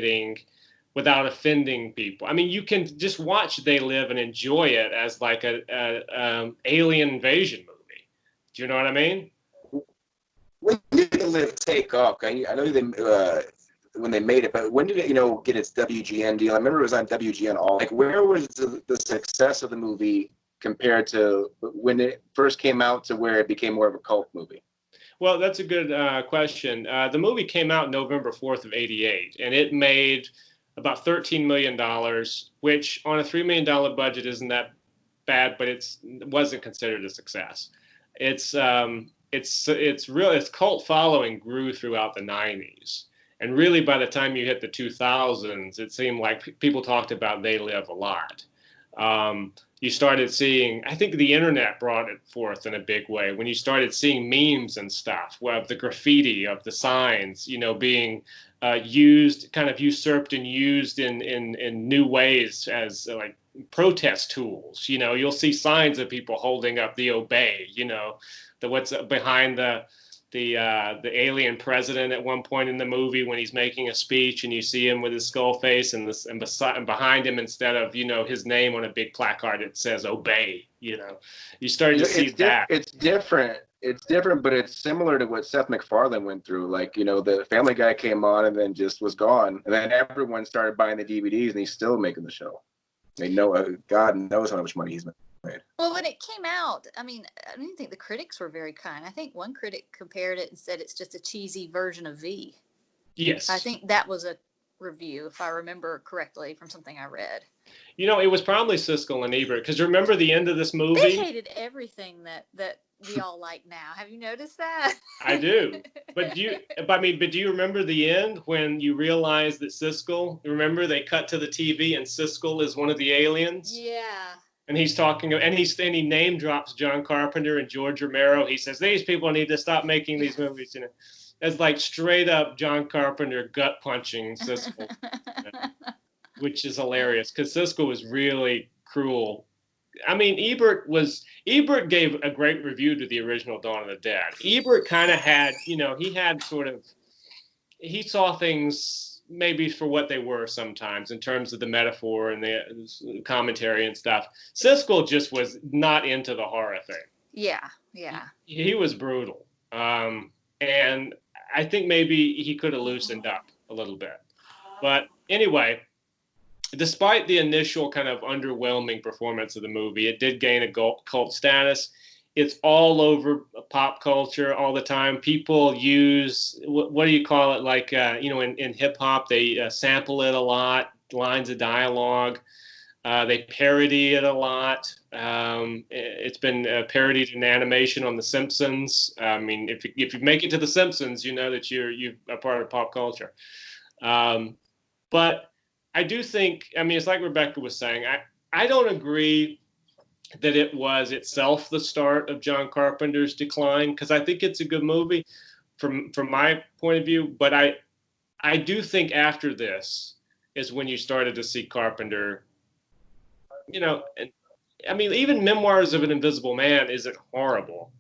offending people. I mean, you can just watch They Live and enjoy it as like a alien invasion movie. Do you know what I mean? When did They Live take off? I know they when they made it, but when did it, you know, get its WGN deal? I remember it was on WGN all. Like, where was the success of the movie compared to when it first came out to where it became more of a cult movie? Well, that's a good question. The movie came out November 4th of '88, and it made about $13 million, which on a $3 million budget isn't that bad, but it wasn't considered a success. Its cult following grew throughout the '90s. And really, by the time you hit the 2000s, it seemed like people talked about They Live a lot. You started seeing, I think the internet brought it forth in a big way, when you started seeing memes and stuff, of the graffiti, of the signs, you know, being used, kind of usurped and used in new ways as like protest tools. You know, you'll see signs of people holding up the Obey, you know, what's behind the alien president at one point in the movie when he's making a speech, and you see him with his skull face, and behind him, instead of, you know, his name on a big placard, it says "Obey." You know, you started to see that. It's different. It's different, but it's similar to what Seth MacFarlane went through. Like, you know, the Family Guy came on and then just was gone, and then everyone started buying the DVDs, and he's still making the show. They know, God knows how much money he's made. Well, when it came out, I mean, I didn't think the critics were very kind. I think one critic compared it and said it's just a cheesy version of V. Yes. I think that was a review, if I remember correctly, from something I read. You know, it was probably Siskel and Ebert, because remember the end of this movie? They hated everything that we all like now. Have you noticed that? I do. But do you remember the end when you realize that Siskel, remember they cut to the TV and Siskel is one of the aliens? Yeah. And he's talking, and he name drops John Carpenter and George Romero. He says, these people need to stop making these movies. You know, it's like straight up John Carpenter gut punching Siskel, which is hilarious because Siskel was really cruel. I mean, Ebert gave a great review to the original Dawn of the Dead. Ebert kind of had, you know, he saw things maybe for what they were sometimes in terms of the metaphor and the commentary and stuff. Siskel just was not into the horror thing. Yeah. He was brutal. And I think maybe he could have loosened up a little bit. But anyway, despite the initial kind of underwhelming performance of the movie, it did gain a cult status. It's all over pop culture all the time. People use, what do you call it? Like, you know, in hip hop, they sample it a lot, lines of dialogue. They parody it a lot. It's been parodied in animation on The Simpsons. I mean, if you make it to The Simpsons, you know that you're a part of pop culture. But I do think, I mean, it's like Rebecca was saying, I don't agree that it was itself the start of John Carpenter's decline, because I think it's a good movie from my point of view. But I do think after this is when you started to see Carpenter, and I mean, even Memoirs of an Invisible Man isn't horrible.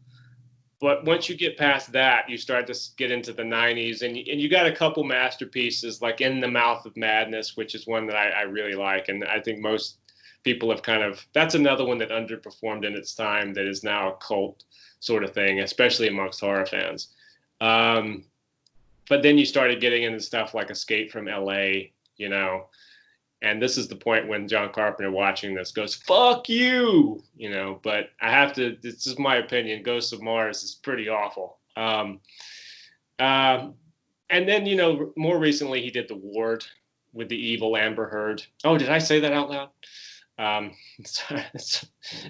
But once you get past that, you start to get into the 90s, and you got a couple masterpieces like In the Mouth of Madness, which is one that I really like. And I think most people have that's another one that underperformed in its time that is now a cult sort of thing, especially amongst horror fans. But then you started getting into stuff like Escape from LA, and this is the point when John Carpenter watching this goes, fuck you, but this is my opinion, Ghosts of Mars is pretty awful. And then, more recently he did The Ward with the evil Amber Heard. Oh, did I say that out loud?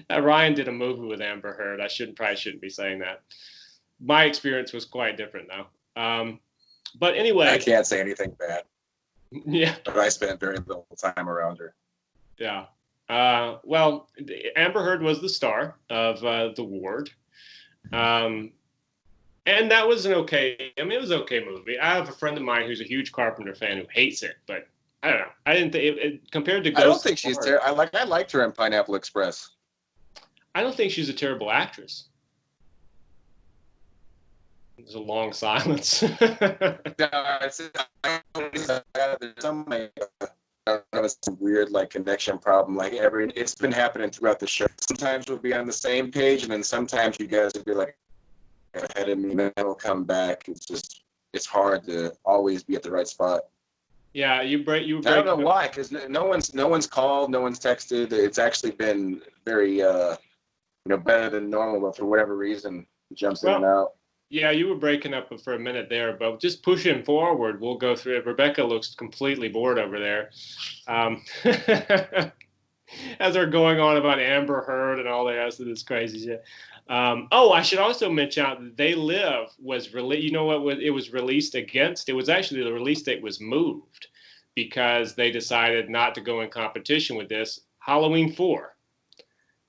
Ryan did a movie with Amber Heard. I probably shouldn't be saying that. My experience was quite different though. But anyway. I can't say anything bad. Yeah. But I spent very little time around her. Yeah. Well, Amber Heard was the star of The Ward. And that was it was an okay movie. I have a friend of mine who's a huge Carpenter fan who hates it, but I don't know. I didn't think it compared to Ghost. I don't think she's terrible. I liked her in Pineapple Express. I don't think she's a terrible actress. There's a long silence. There's some weird connection problem. It's been happening throughout the show. Sometimes we'll be on the same page, and then sometimes you guys will be ahead of me, and then it'll come back. It's hard to always be at the right spot. Yeah, you break. I don't know why, because no one's called, no one's texted. It's actually been very better than normal, but for whatever reason, it jumps in and out. Yeah, you were breaking up for a minute there, but just pushing forward, we'll go through it. Rebecca looks completely bored over there. As they're going on about Amber Heard and all the rest of this crazy shit. I should also mention out that They Live was released. You know what it was released against? It was actually the release date was moved because they decided not to go in competition with this. Halloween 4.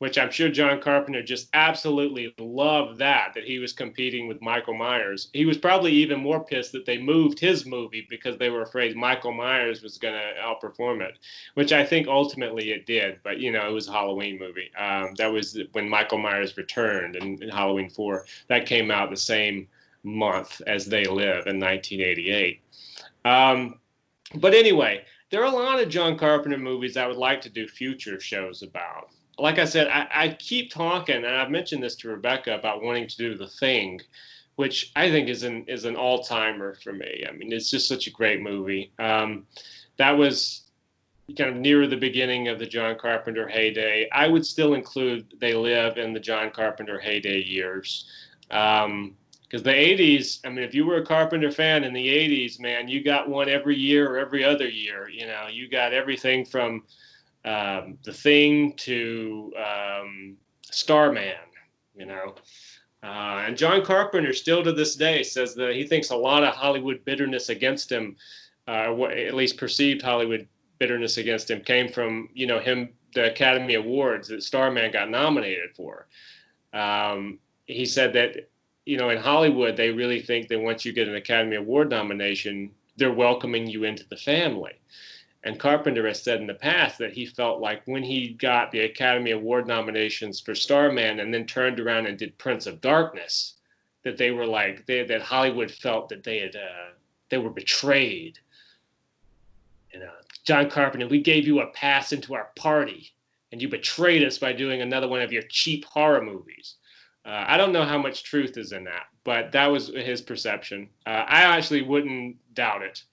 Which I'm sure John Carpenter just absolutely loved that he was competing with Michael Myers. He was probably even more pissed that they moved his movie because they were afraid Michael Myers was going to outperform it, which I think ultimately it did. But, it was a Halloween movie. That was when Michael Myers returned in Halloween 4. That came out the same month as They Live in 1988. But anyway, there are a lot of John Carpenter movies I would like to do future shows about. Like I said, I keep talking, and I've mentioned this to Rebecca about wanting to do The Thing, which I think is an all-timer for me. I mean, it's just such a great movie. That was kind of near the beginning of the John Carpenter heyday. I would still include They Live in the John Carpenter heyday years. Because the 80s, I mean, if you were a Carpenter fan in the 80s, man, you got one every year or every other year. You got everything from The Thing to Starman, and John Carpenter still to this day says that he thinks a lot of Hollywood bitterness against him, at least perceived Hollywood bitterness against him, came from him, the Academy Awards that Starman got nominated for. He said that in Hollywood they really think that once you get an Academy Award nomination, they're welcoming you into the family. And Carpenter has said in the past that he felt like when he got the Academy Award nominations for Starman and then turned around and did Prince of Darkness, that they were that Hollywood felt that they were betrayed. John Carpenter, we gave you a pass into our party, and you betrayed us by doing another one of your cheap horror movies. I don't know how much truth is in that, but that was his perception. I actually wouldn't doubt it.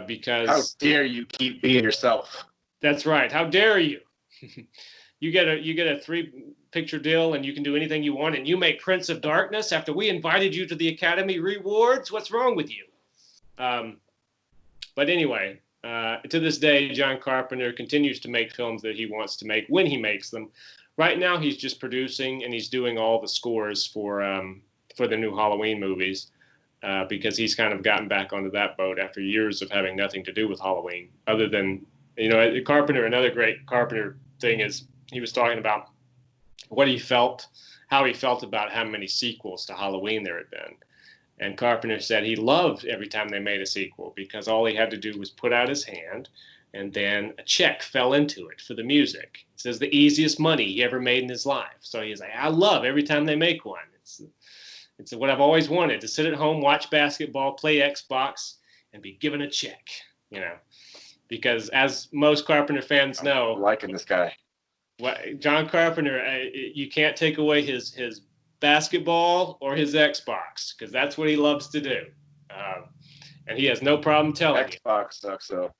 Because how dare you keep being yourself? That's right. How dare you? You get a 3-picture deal and you can do anything you want, and you make Prince of Darkness after we invited you to the Academy Rewards? What's wrong with you? But anyway, to this day, John Carpenter continues to make films that he wants to make when he makes them. Right now, he's just producing and he's doing all the scores for the new Halloween movies. Because he's kind of gotten back onto that boat after years of having nothing to do with Halloween, other than, Carpenter. Another great Carpenter thing is he was talking about how he felt about how many sequels to Halloween there had been. And Carpenter said he loved every time they made a sequel because all he had to do was put out his hand and then a check fell into it for the music. It says the easiest money he ever made in his life. So he's like, I love every time they make one. It's what I've always wanted, to sit at home, watch basketball, play Xbox, and be given a check, you know. Because as most Carpenter fans know, I'm liking this guy. John Carpenter, you can't take away his basketball or his Xbox, because that's what he loves to do. And he has no problem telling you. Xbox sucks, though.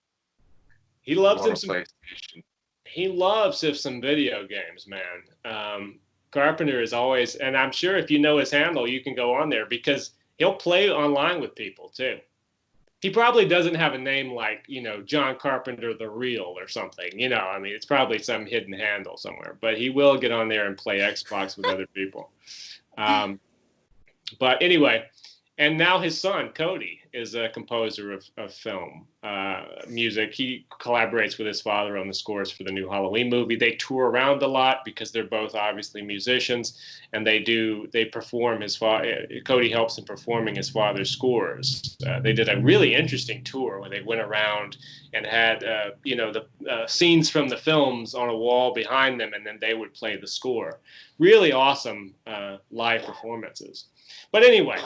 He loves him some. PlayStation. He loves some video games, man. Carpenter is always, and I'm sure if you know his handle, you can go on there because he'll play online with people too. He probably doesn't have a name like, you know, John Carpenter the Real or something. You know, I mean, it's probably some hidden handle somewhere, but he will get on there and play Xbox with other people. But anyway, and now his son, Cody, is a composer of film music. He collaborates with his father on the scores for the new Halloween movie. They tour around a lot because they're both obviously musicians, and they perform Cody helps in performing his father's scores. They did a really interesting tour where they went around and had, the scenes from the films on a wall behind them, and then they would play the score. Really awesome live performances. But anyway,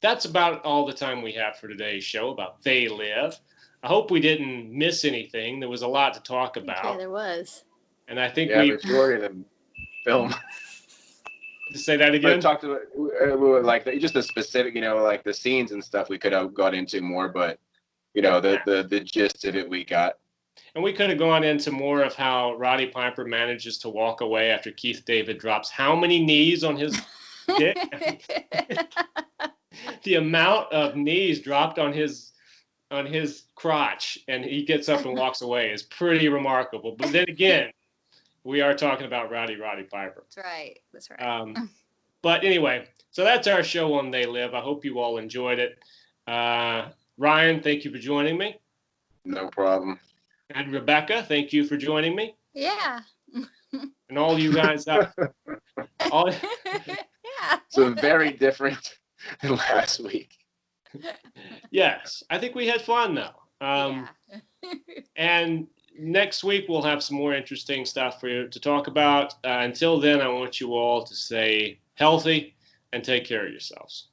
that's about all the time we have for today's show about They Live. I hope we didn't miss anything. There was a lot to talk about. Yeah, there was. And I think the majority of the film. Just say that again. We talked about like just the specific, like the scenes and stuff we could have got into more, but the gist of it we got. And we could have gone into more of how Roddy Piper manages to walk away after Keith David drops how many knees on his dick? The amount of knees dropped on his crotch, and he gets up and walks away is pretty remarkable. But then again, we are talking about Roddy Piper. That's right. But anyway, so that's our show on They Live. I hope you all enjoyed it. Ryan, thank you for joining me. No problem. And Rebecca, thank you for joining me. Yeah. And all you guys out. Yeah. So very different than last week. Yes, I think we had fun though. And next week we'll have some more interesting stuff for you to talk about. Until then, I want you all to stay healthy and take care of yourselves.